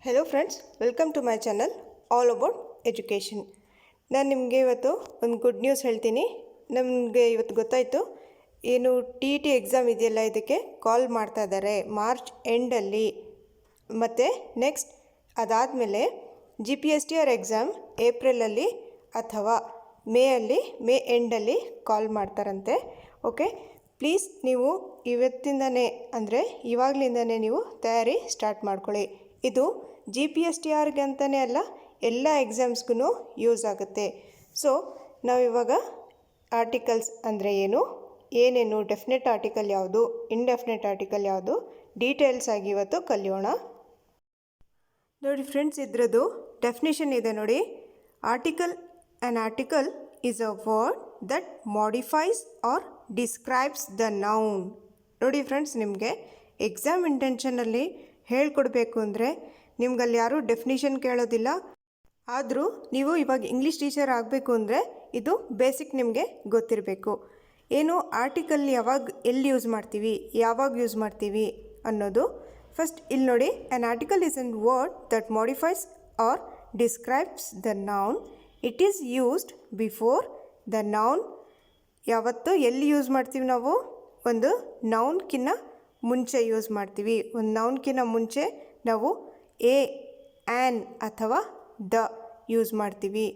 Hello friends, welcome to my channel all about education. ನಾನು ನಿಮಗೆ ಇವತ್ತು ಒಂದು ಗುಡ್ ನ್ಯೂಸ್ ಹೇಳ್ತೀನಿ. ನಮಗೆ ಇವತ್ತು ಗೊತ್ತಾಯಿತು, ಏನು TET ಎಕ್ಸಾಮ್ ಇದೆಯಲ್ಲ, ಇದಕ್ಕೆ ಕಾಲ್ ಮಾಡ್ತಾ ಇದ್ದಾರೆ ಮಾರ್ಚ್ ಎಂಡಲ್ಲಿ. ಮತ್ತು ನೆಕ್ಸ್ಟ್ ಅದಾದಮೇಲೆ GPSTR ಎಕ್ಸಾಮ್ ಏಪ್ರಿಲಲ್ಲಿ ಅಥವಾ ಮೇ ಎಂಡಲ್ಲಿ ಕಾಲ್ ಮಾಡ್ತಾರಂತೆ. ಓಕೆ, ಪ್ಲೀಸ್ ನೀವು ಇವತ್ತಿಂದನೇ ಅಂದರೆ ಇವಾಗಲಿಂದನೇ ನೀವು ತಯಾರಿ ಸ್ಟಾರ್ಟ್ ಮಾಡ್ಕೊಳ್ಳಿ. ಇದು GPSTRಗೆ ಅಂತಲೇ ಅಲ್ಲ, ಎಲ್ಲ ಎಕ್ಸಾಮ್ಸ್ಗೂ ಯೂಸ್ ಆಗುತ್ತೆ. ಸೊ ನಾವಿವಾಗ ಆರ್ಟಿಕಲ್ಸ್ ಅಂದರೆ ಏನೇನು ಡೆಫಿನೆಟ್ ಆರ್ಟಿಕಲ್ ಯಾವುದು, ಇಂಡೆಫಿನೆಟ್ ಆರ್ಟಿಕಲ್ ಯಾವುದು, ಡೀಟೇಲ್ಸ್ ಆಗಿ ಇವತ್ತು ಕಲಿಯೋಣ. ನೋಡಿ ಫ್ರೆಂಡ್ಸ್, ಇದ್ರದ್ದು ಡೆಫಿನೇಷನ್ ಇದೆ ನೋಡಿ. An article is a word that modifies or describes the noun. ನೋಡಿ ಫ್ರೆಂಡ್ಸ್, ನಿಮಗೆ ಎಕ್ಸಾಮ್ ಇಂಟೆನ್ಷನಲ್ಲಿ ಹೇಳ್ಕೊಡ್ಬೇಕು ಅಂದರೆ ನಿಮ್ಗಲ್ಲಿ ಯಾರೂ ಡೆಫಿನಿಷನ್ ಕೇಳೋದಿಲ್ಲ. ಆದರೂ ನೀವು ಇವಾಗ ಇಂಗ್ಲೀಷ್ ಟೀಚರ್ ಆಗಬೇಕು ಅಂದರೆ ಇದು ಬೇಸಿಕ್ ನಿಮಗೆ ಗೊತ್ತಿರಬೇಕು. ಏನು ಆರ್ಟಿಕಲ್ ಎಲ್ಲಿ ಯೂಸ್ ಮಾಡ್ತೀವಿ, ಯಾವಾಗ ಯೂಸ್ ಮಾಡ್ತೀವಿ ಅನ್ನೋದು. ಫಸ್ಟ್ ಇಲ್ಲಿ ನೋಡಿ, an article is an word that modifies or describes the noun. It is used before the noun. ಯಾವತ್ತು ಎಲ್ಲಿ ಯೂಸ್ ಮಾಡ್ತೀವಿ ನಾವು? ಒಂದು ನೌನ್ಕಿನ್ನ ಮುಂಚೆ ಯೂಸ್ ಮಾಡ್ತೀವಿ. ಒಂದು ನೌನ್ಕಿನ್ನ ಮುಂಚೆ ನಾವು ಆ್ಯನ್ ಅಥವಾ ದ ಯೂಸ್ ಮಾಡ್ತೀವಿ.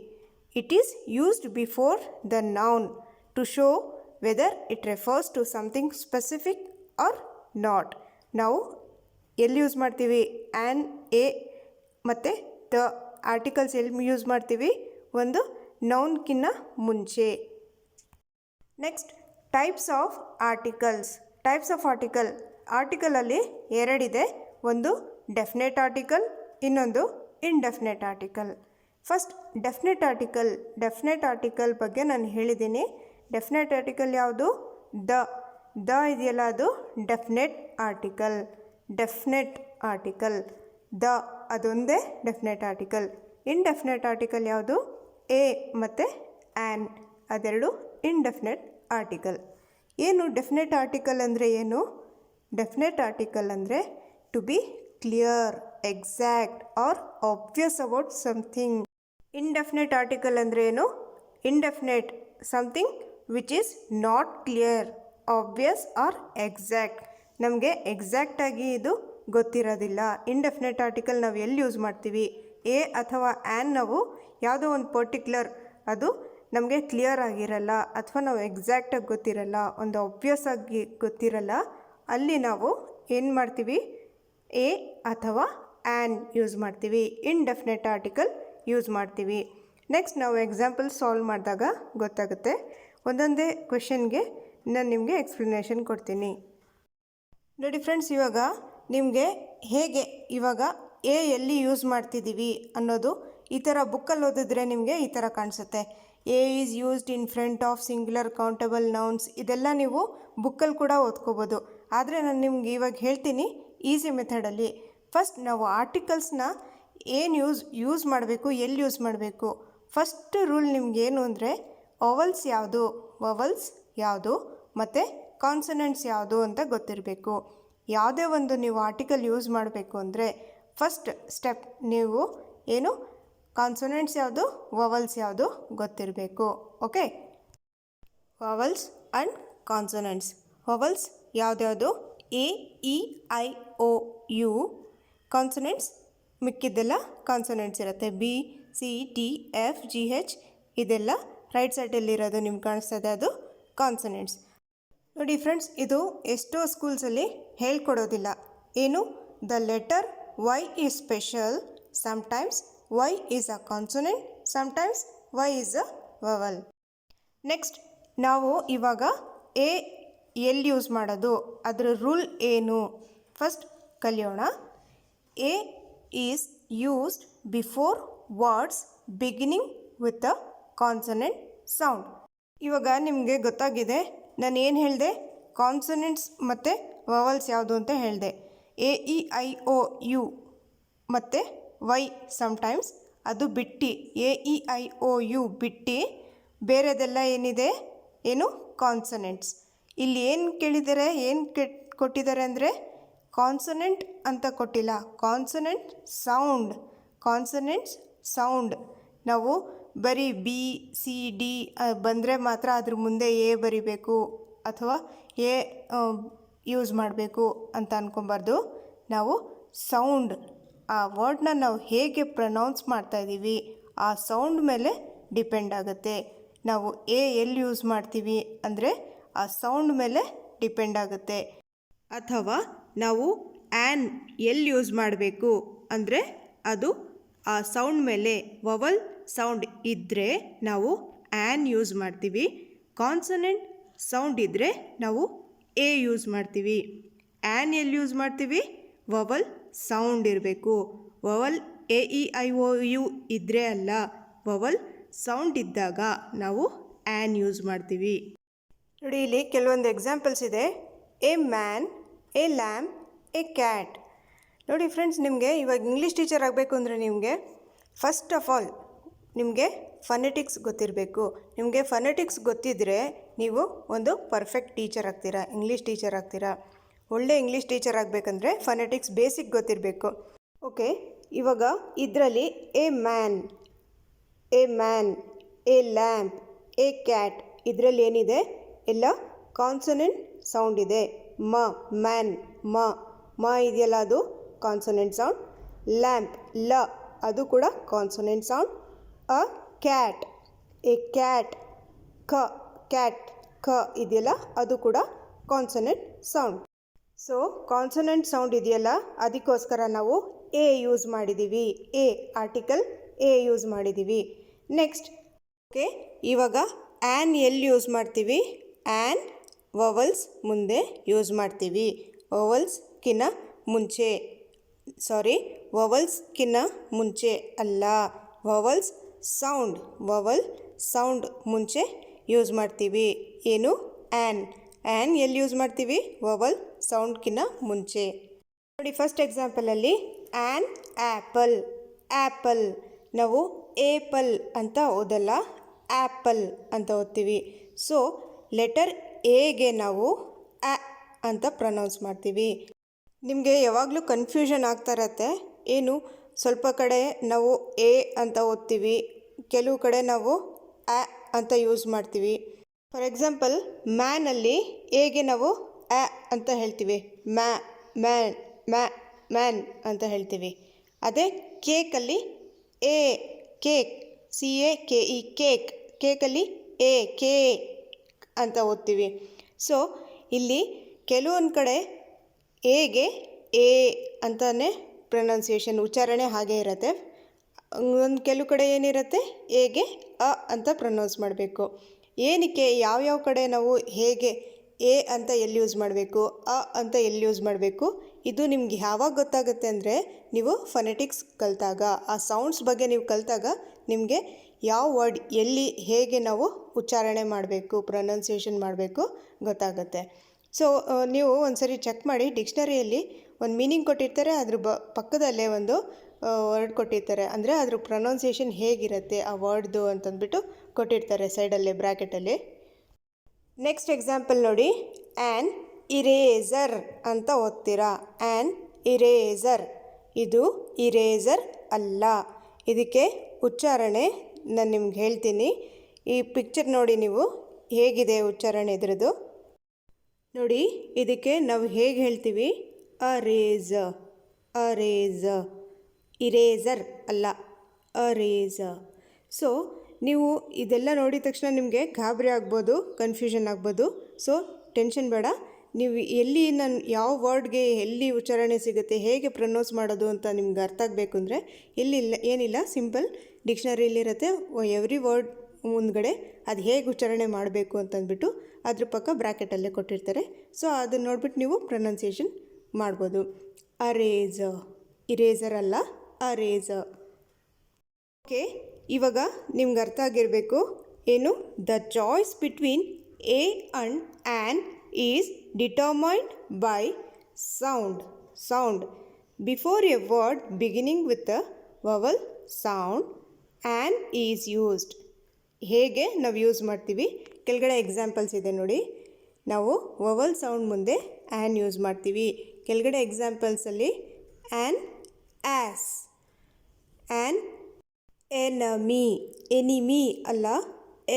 It is used before the noun to show whether it refers to something specific or not. ನಾವು ಎಲ್ಲಿ ಯೂಸ್ ಮಾಡ್ತೀವಿ? ಆ್ಯನ್, ಮತ್ತು ದ ಆರ್ಟಿಕಲ್ಸ್ ಎಲ್ಲಿ ಯೂಸ್ ಮಾಡ್ತೀವಿ? ಒಂದು ನೌನ್ಕಿನ್ನ ಮುಂಚೆ. Next, types of articles. Types of ಆರ್ಟಿಕಲಲ್ಲಿ ಎರಡಿದೆ. ಒಂದು ಡೆಫಿನೆಟ್ ಆರ್ಟಿಕಲ್, ಇನ್ನೊಂದು indefinite article. First definite article ಬಗ್ಗೆ ನಾನು ಹೇಳಿದ್ದೀನಿ. ಡೆಫಿನೆಟ್ ಆರ್ಟಿಕಲ್ ಯಾವುದು? ದ ಇದೆಯಲ್ಲ, ಅದು ಡೆಫಿನೆಟ್ ಆರ್ಟಿಕಲ್. ದ ಅದೊಂದೇ ಡೆಫಿನೆಟ್ ಆರ್ಟಿಕಲ್. ಇಂಡೆಫಿನೆಟ್ ಆರ್ಟಿಕಲ್ ಯಾವುದು? ಮತ್ತು ಆ್ಯನ್, ಅದೆರಡು ಇಂಡೆಫಿನೆಟ್ ಆರ್ಟಿಕಲ್. ಏನು ಡೆಫಿನೆಟ್ ಆರ್ಟಿಕಲ್ ಅಂದರೆ ಏನು? ಡೆಫಿನೆಟ್ ಆರ್ಟಿಕಲ್ ಅಂದರೆ to be clear, exact or obvious about something. Indefinite article ಅಂದರೆ ಏನು? Indefinite, something which is not clear, obvious or exact. ನಮಗೆ ಎಕ್ಸಾಕ್ಟಾಗಿ ಇದು ಗೊತ್ತಿರೋದಿಲ್ಲ. ಇಂಡೆಫಿನೆಟ್ ಆರ್ಟಿಕಲ್ ನಾವು ಎಲ್ಲಿ ಯೂಸ್ ಮಾಡ್ತೀವಿ? ಅಥವಾ ಆ್ಯನ್ ನಾವು ಯಾವುದೋ ಒಂದು ಪರ್ಟಿಕ್ಯುಲರ್, ಅದು ನಮಗೆ ಕ್ಲಿಯರ್ ಆಗಿರಲ್ಲ ಅಥವಾ ನಾವು ಎಕ್ಸಾಕ್ಟಾಗಿ ಗೊತ್ತಿರಲ್ಲ, ಒಂದು ಆಬ್ವಿಯಸ್ ಆಗಿ ಗೊತ್ತಿರಲ್ಲ. ಅಲ್ಲಿ ನಾವು ಏನು ಮಾಡ್ತೀವಿ? ಅಥವಾ ಆ್ಯನ್ ಯೂಸ್ ಮಾಡ್ತೀವಿ. ಇಂಡೆಫಿನೆಟ್ ಆರ್ಟಿಕಲ್ ಯೂಸ್ ಮಾಡ್ತೀವಿ. ನೆಕ್ಸ್ಟ್ ನಾವು ಎಕ್ಸಾಂಪಲ್ ಸಾಲ್ವ್ ಮಾಡಿದಾಗ ಗೊತ್ತಾಗುತ್ತೆ. ಒಂದೊಂದೇ ಕ್ವೆಶನ್ಗೆ ನಾನು ನಿಮಗೆ ಎಕ್ಸ್ಪ್ಲನೇಷನ್ ಕೊಡ್ತೀನಿ. ನೋಡಿ ಫ್ರೆಂಡ್ಸ್, ಇವಾಗ ನಿಮಗೆ ಹೇಗೆ ಇವಾಗ ಎಲ್ಲಿ ಯೂಸ್ ಮಾಡ್ತಿದ್ದೀವಿ ಅನ್ನೋದು ಈ ಥರ ಬುಕ್ಕಲ್ಲಿ ಓದಿದ್ರೆ ನಿಮಗೆ ಈ ಥರ ಕಾಣಿಸುತ್ತೆ. Is used in front of singular countable nouns. ಇದೆಲ್ಲ ನೀವು ಬುಕ್ಕಲ್ಲಿ ಕೂಡ ಓದ್ಕೋಬೋದು. ಆದರೆ ನಾನು ನಿಮ್ಗೆ ಇವಾಗ ಹೇಳ್ತೀನಿ ಈಸಿ ಮೆಥಡಲ್ಲಿ. ಫಸ್ಟ್ ನಾವು ಆರ್ಟಿಕಲ್ಸ್ನ ಯೂಸ್ ಮಾಡಬೇಕು, ಎಲ್ಲಿ ಯೂಸ್ ಮಾಡಬೇಕು. ಫಸ್ಟ್ ರೂಲ್ ನಿಮ್ಗೇನು ಅಂದರೆ ವವಲ್ಸ್ ಯಾವುದು ಮತ್ತು ಕಾನ್ಸನೆಂಟ್ಸ್ ಯಾವುದು ಅಂತ ಗೊತ್ತಿರಬೇಕು. ಯಾವುದೇ ಒಂದು ನೀವು ಆರ್ಟಿಕಲ್ ಯೂಸ್ ಮಾಡಬೇಕು ಅಂದರೆ ಫಸ್ಟ್ ಸ್ಟೆಪ್ ನೀವು ಕಾನ್ಸನೆಂಟ್ಸ್ ಯಾವುದು, ವವಲ್ಸ್ ಯಾವುದು ಗೊತ್ತಿರಬೇಕು. Okay, vowels and consonants. Vowels ಯಾವ್ದ್ಯಾವುದು? AEIOU. ಕಾನ್ಸನೆಂಟ್ಸ್ ಮಿಕ್ಕಿದ್ದೆಲ್ಲ ಕಾನ್ಸನೆಂಟ್ಸ್ ಇರುತ್ತೆ. BCDFGH ಇದೆಲ್ಲ ರೈಟ್ ಸೈಡಲ್ಲಿರೋದು ನಿಮ್ಗೆ ಕಾಣಿಸ್ತದೆ, ಅದು ಕಾನ್ಸನೆಂಟ್ಸ್. ನೋಡಿ ಫ್ರೆಂಡ್ಸ್, ಇದು ಎಷ್ಟೋ ಸ್ಕೂಲ್ಸಲ್ಲಿ ಹೇಳ್ಕೊಡೋದಿಲ್ಲ. ಏನು? The letter Y is special. Sometimes Y is a consonant, sometimes Y is a vowel. Next ನಾವು ಇವಾಗ ಎಲ್ಲಿ ಯೂಸ್ ಮಾಡೋದು, ಅದರ ರೂಲ್ ಏನು ಫಸ್ಟ್ ಕಲಿಯೋಣ. Is used before words beginning with a consonant sound. ಇವಾಗ ನಿಮಗೆ ಗೊತ್ತಾಗಿದೆ, ನಾನು ಏನು ಹೇಳಿದೆ? ಕಾನ್ಸನೆಂಟ್ಸ್ ಮತ್ತು ವವಲ್ಸ್ ಯಾವುದು ಅಂತ ಹೇಳಿದೆ. AEIOU ಮತ್ತು Y ಸಮ್ಟೈಮ್ಸ್, ಅದು ಬಿಟ್ಟು AEIOU ಬಿಟ್ಟು ಬೇರೆದೆಲ್ಲ ಏನಿದೆ? ಕಾನ್ಸನೆಂಟ್ಸ್. ಇಲ್ಲಿ ಏನು ಕೇಳಿದ್ದಾರೆ, ಕೊಟ್ಟಿದ್ದಾರೆ ಅಂದರೆ ಕಾನ್ಸನೆಂಟ್ ಅಂತ ಕೊಟ್ಟಿಲ್ಲ, ಕಾನ್ಸನೆಂಟ್ ಸೌಂಡ್. Consonants sound. ನಾವು ಬರೀ ಬಿ ಸಿ ಡಿ ಬಂದರೆ ಮಾತ್ರ ಅದ್ರ ಮುಂದೆ ಎ ಬರಿಬೇಕು ಅಥವಾ ಎ ಯೂಸ್ ಮಾಡಬೇಕು ಅಂತ ಅಂದ್ಕೊಬಾರ್ದು. ನಾವು ಸೌಂಡ್, ಆ ವರ್ಡ್ನ ನಾವು ಹೇಗೆ ಪ್ರೊನೌನ್ಸ್ ಮಾಡ್ತಾಯಿದ್ದೀವಿ ಆ ಸೌಂಡ್ ಮೇಲೆ ಡಿಪೆಂಡ್ ಆಗುತ್ತೆ. ನಾವು ಎ ಎಲ್ಲಿ ಯೂಸ್ ಮಾಡ್ತೀವಿ ಅಂದರೆ ಆ ಸೌಂಡ್ ಮೇಲೆ ಡಿಪೆಂಡ್ ಆಗುತ್ತೆ. ಅಥವಾ ನಾವು ಆ್ಯನ್ ಎಲ್ಲಿ ಯೂಸ್ ಮಾಡಬೇಕು ಅಂದರೆ ಅದು ಆ ಸೌಂಡ್ ಮೇಲೆ, ವವಲ್ ಸೌಂಡ್ ಇದ್ದರೆ ನಾವು ಆ್ಯನ್ ಯೂಸ್ ಮಾಡ್ತೀವಿ. ಕಾನ್ಸನೆಂಟ್ ಸೌಂಡ್ ಇದ್ದರೆ ನಾವು ಎ ಯೂಸ್ ಮಾಡ್ತೀವಿ. ಆ್ಯನ್ ಎಲ್ಲಿ ಯೂಸ್ ಮಾಡ್ತೀವಿ? ವವಲ್ ಸೌಂಡ್ ಇರಬೇಕು. Vowel A E I O you ಇದ್ದರೆ ಅಲ್ಲ, ವವಲ್ ಸೌಂಡ್ ಇದ್ದಾಗ ನಾವು ಆ್ಯನ್ ಯೂಸ್ ಮಾಡ್ತೀವಿ. ನೋಡಿ, ಇಲ್ಲಿ ಕೆಲವೊಂದು ಎಕ್ಸಾಂಪಲ್ಸ್ ಇದೆ. A man, A lamp, A cat. ನೋಡಿ ಫ್ರೆಂಡ್ಸ್, ನಿಮಗೆ ಇವಾಗ ಇಂಗ್ಲೀಷ್ ಟೀಚರ್ ಆಗಬೇಕು ಅಂದರೆ ನಿಮಗೆ ಫಸ್ಟ್ ಆಫ್ ಆಲ್ ನಿಮಗೆ ಫನೆಟಿಕ್ಸ್ ಗೊತ್ತಿರಬೇಕು. ನಿಮಗೆ ಫನೆಟಿಕ್ಸ್ ಗೊತ್ತಿದ್ದರೆ ನೀವು ಒಂದು ಪರ್ಫೆಕ್ಟ್ ಟೀಚರ್ ಆಗ್ತೀರಾ, ಇಂಗ್ಲೀಷ್ ಟೀಚರ್ ಆಗ್ತೀರಾ. ಒಳ್ಳೆ ಇಂಗ್ಲೀಷ್ ಟೀಚರ್ ಆಗಬೇಕಂದ್ರೆ ಫನೆಟಿಕ್ಸ್ ಬೇಸಿಕ್ ಗೊತ್ತಿರಬೇಕು. ಓಕೆ, ಇವಾಗ ಇದರಲ್ಲಿ A man, A man, A lamp, A cat, ಇದರಲ್ಲಿ ಏನಿದೆ? ಎಲ್ಲ ಕಾನ್ಸನೆಂಟ್ ಸೌಂಡ್ ಇದೆ. ಮ, ಮ್ಯಾನ್, ಮ ಇದೆಯಲ್ಲ ಅದು ಕಾನ್ಸನೆಂಟ್ ಸೌಂಡ್. ಲ್ಯಾಂಪ್, ಲ, ಅದು ಕೂಡ consonant sound. A cat, A cat, cat, ಕ ಇದೆಯಲ್ಲ ಅದು ಕೂಡ consonant sound. So consonant sound ಇದೆಯಲ್ಲ ಅದಕ್ಕೋಸ್ಕರ ನಾವು ಎ ಯೂಸ್ ಮಾಡಿದ್ದೀವಿ. ಎ ಆರ್ಟಿಕಲ್ ಎ ಯೂಸ್ ಮಾಡಿದ್ದೀವಿ. ನೆಕ್ಸ್ಟ್, ಓಕೆ, ಇವಾಗ ಆ್ಯನ್ ಎಲ್ಲಿ ಯೂಸ್ ಮಾಡ್ತೀವಿ? ಆ್ಯನ್ ವವಲ್ಸ್ ಮುಂದೆ ಯೂಸ್ ಮಾಡ್ತೀವಿ. ವವಲ್ಸ್ಕಿನ್ನ ಮುಂಚೆ, ವವಲ್ಸ್ಕಿನ್ನ ಮುಂಚೆ ಅಲ್ಲ, ವವಲ್ಸ್ ಸೌಂಡ್, ವವಲ್ ಸೌಂಡ್ ಮುಂಚೆ ಯೂಸ್ ಮಾಡ್ತೀವಿ. ಏನು? ಆ್ಯನ್. ಆ್ಯನ್ ಎಲ್ಲಿ ಯೂಸ್ ಮಾಡ್ತೀವಿ? ವವಲ್ ಸೌಂಡ್ಕಿನ್ನ ಮುಂಚೆ. ನೋಡಿ, ಫಸ್ಟ್ ಎಕ್ಸಾಂಪಲಲ್ಲಿ ಆ್ಯನ್ ಆ್ಯಪಲ್. ಆ್ಯಪಲ್ ನಾವು ಏಪಲ್ ಅಂತ ಓದಲ್ಲ, ಆ್ಯಪಲ್ ಅಂತ ಓದ್ತೀವಿ. ಸೊ ಲೆಟರ್ ಎಗೆ ನಾವು ಆ ಅಂತ ಪ್ರೊನೌನ್ಸ್ ಮಾಡ್ತೀವಿ. ನಿಮಗೆ ಯಾವಾಗಲೂ ಕನ್ಫ್ಯೂಷನ್ ಆಗ್ತಾ ಇರತ್ತೆ. ಏನು, ಸ್ವಲ್ಪ ಕಡೆ ನಾವು ಎ ಅಂತ ಓದ್ತೀವಿ, ಕೆಲವು ಕಡೆ ನಾವು ಆ ಅಂತ ಯೂಸ್ ಮಾಡ್ತೀವಿ. ಫಾರ್ ಎಕ್ಸಾಂಪಲ್, ಮ್ಯಾನಲ್ಲಿ ಎಗೆ ನಾವು ಆ ಅಂತ ಹೇಳ್ತೀವಿ, ಮ್ಯಾನ್ ಅಂತ ಹೇಳ್ತೀವಿ. ಅದೇ ಕೇಕಲ್ಲಿ ಎ, ಕೇಕ್, CAKE, ಕೇಕಲ್ಲಿ ಎ, ಕೇಕ್ ಅಂತ ಓದ್ತೀವಿ. ಸೊ ಇಲ್ಲಿ ಕೆಲವೊಂದು ಕಡೆ ಎಗೆ ಎ ಅಂತಲೇ ಪ್ರೊನೌನ್ಸಿಯೇಷನ್, ಉಚ್ಚಾರಣೆ ಹಾಗೆ ಇರುತ್ತೆ. ಒಂದು ಕೆಲವು ಕಡೆ ಏನಿರುತ್ತೆ, ಎಗೆ ಅ ಅಂತ ಪ್ರೊನೌನ್ಸ್ ಮಾಡಬೇಕು. ಏನಕ್ಕೆ, ಯಾವ್ಯಾವ ಕಡೆ ನಾವು ಹೇಗೆ ಎ ಅಂತ ಎಲ್ಲಿ ಯೂಸ್ ಮಾಡಬೇಕು, ಅ ಅಂತ ಎಲ್ಲಿ ಯೂಸ್ ಮಾಡಬೇಕು, ಇದು ನಿಮ್ಗೆ ಯಾವಾಗ ಗೊತ್ತಾಗುತ್ತೆ ಅಂದರೆ ನೀವು ಫನೆಟಿಕ್ಸ್ ಕಲಿತಾಗ, ಆ ಸೌಂಡ್ಸ್ ಬಗ್ಗೆ ನೀವು ಕಲಿತಾಗ ನಿಮಗೆ ಯಾವ ವರ್ಡ್ ಎಲ್ಲಿ ಹೇಗೆ ನಾವು ಉಚ್ಚಾರಣೆ ಮಾಡಬೇಕು, ಪ್ರೊನೌನ್ಸಿಯೇಷನ್ ಮಾಡಬೇಕು ಗೊತ್ತಾಗುತ್ತೆ. ಸೊ ನೀವು ಒಂದು ಸರಿ ಚೆಕ್ ಮಾಡಿ, ಡಿಕ್ಷನರಿಯಲ್ಲಿ ಒಂದು ಮೀನಿಂಗ್ ಕೊಟ್ಟಿರ್ತಾರೆ, ಅದ್ರ ಪಕ್ಕದಲ್ಲೇ ಒಂದು ವರ್ಡ್ ಕೊಟ್ಟಿರ್ತಾರೆ, ಅಂದರೆ ಅದ್ರ ಪ್ರೊನೌನ್ಸಿಯೇಷನ್ ಹೇಗಿರುತ್ತೆ ಆ ವರ್ಡ್ದು ಅಂತಂದ್ಬಿಟ್ಟು ಕೊಟ್ಟಿರ್ತಾರೆ ಸೈಡಲ್ಲೇ ಬ್ರ್ಯಾಕೆಟಲ್ಲಿ. ನೆಕ್ಸ್ಟ್ ಎಕ್ಸಾಂಪಲ್ ನೋಡಿ, ಆ್ಯನ್ ಇರೇಸರ್ ಅಂತ ಓದ್ತೀರಾ. ಆ್ಯನ್ ಇರೇಸರ್, ಇದು ಇರೇಸರ್ ಅಲ್ಲ. ಇದಕ್ಕೆ ಉಚ್ಚಾರಣೆ ನಾನು ನಿಮ್ಗೆ ಹೇಳ್ತೀನಿ. ಈ ಪಿಕ್ಚರ್ ನೋಡಿ ನೀವು, ಹೇಗಿದೆ ಉಚ್ಚಾರಣೆ ಇದ್ರದ್ದು ನೋಡಿ. ಇದಕ್ಕೆ ನಾವು ಹೇಗೆ ಹೇಳ್ತೀವಿ? ಅರೇಜ, ಅರೇಜ, ಇರೇಸರ್ ಅಲ್ಲ, ಅರೇಜ. ಸೊ ನೀವು ಇದೆಲ್ಲ ನೋಡಿದ ತಕ್ಷಣ ನಿಮಗೆ ಗಾಬರಿ ಆಗ್ಬೋದು, ಕನ್ಫ್ಯೂಷನ್ ಆಗ್ಬೋದು. ಸೊ ಟೆನ್ಷನ್ ಬೇಡ. ನೀವು ಎಲ್ಲಿ ಯಾವ ವರ್ಡ್ಗೆ ಎಲ್ಲಿ ಉಚ್ಚಾರಣೆ ಸಿಗುತ್ತೆ, ಹೇಗೆ ಪ್ರೊನೌನ್ಸ್ ಮಾಡೋದು ಅಂತ ನಿಮ್ಗೆ ಅರ್ಥ ಆಗಬೇಕು ಅಂದರೆ ಎಲ್ಲಿಲ್ಲ, ಏನಿಲ್ಲ, ಸಿಂಪಲ್ ಡಿಕ್ಷನರಿಯಲ್ಲಿರುತ್ತೆ. ಎವ್ರಿ ವರ್ಡ್ ಮುಂದ್ಗಡೆ ಅದು ಹೇಗೆ ಉಚ್ಚಾರಣೆ ಮಾಡಬೇಕು ಅಂತಂದ್ಬಿಟ್ಟು ಅದ್ರ ಪಕ್ಕ ಬ್ರ್ಯಾಕೆಟಲ್ಲೇ ಕೊಟ್ಟಿರ್ತಾರೆ. ಸೊ ಅದನ್ನು ನೋಡ್ಬಿಟ್ಟು ನೀವು ಪ್ರೊನೌನ್ಸಿಯೇಷನ್ ಮಾಡ್ಬೋದು. ಅರೇಜ, ಇರೇಸರ್ ಅಲ್ಲ, ಅರೇಜ. ಓಕೆ, ಇವಾಗ ನಿಮ್ಗೆ ಅರ್ಥ ಆಗಿರಬೇಕು ಏನು, the choice between a and an is determined by sound. Before a word beginning with a vowel sound an is used. ಹೇಗೆ ನಾವು ಯೂಸ್ ಮಾಡ್ತೀವಿ, ಕೆಳಗಡೆ ಎಕ್ಸಾಂಪಲ್ಸ್ ಇದೆ ನೋಡಿ. ನಾವು ವವಲ್ ಸೌಂಡ್ ಮುಂದೆ ಆ್ಯನ್ ಯೂಸ್ ಮಾಡ್ತೀವಿ. ಕೆಳಗಡೆ ಎಕ್ಸಾಂಪಲ್ಸಲ್ಲಿ an ass, an enemy, enemy ಅಲ್ಲ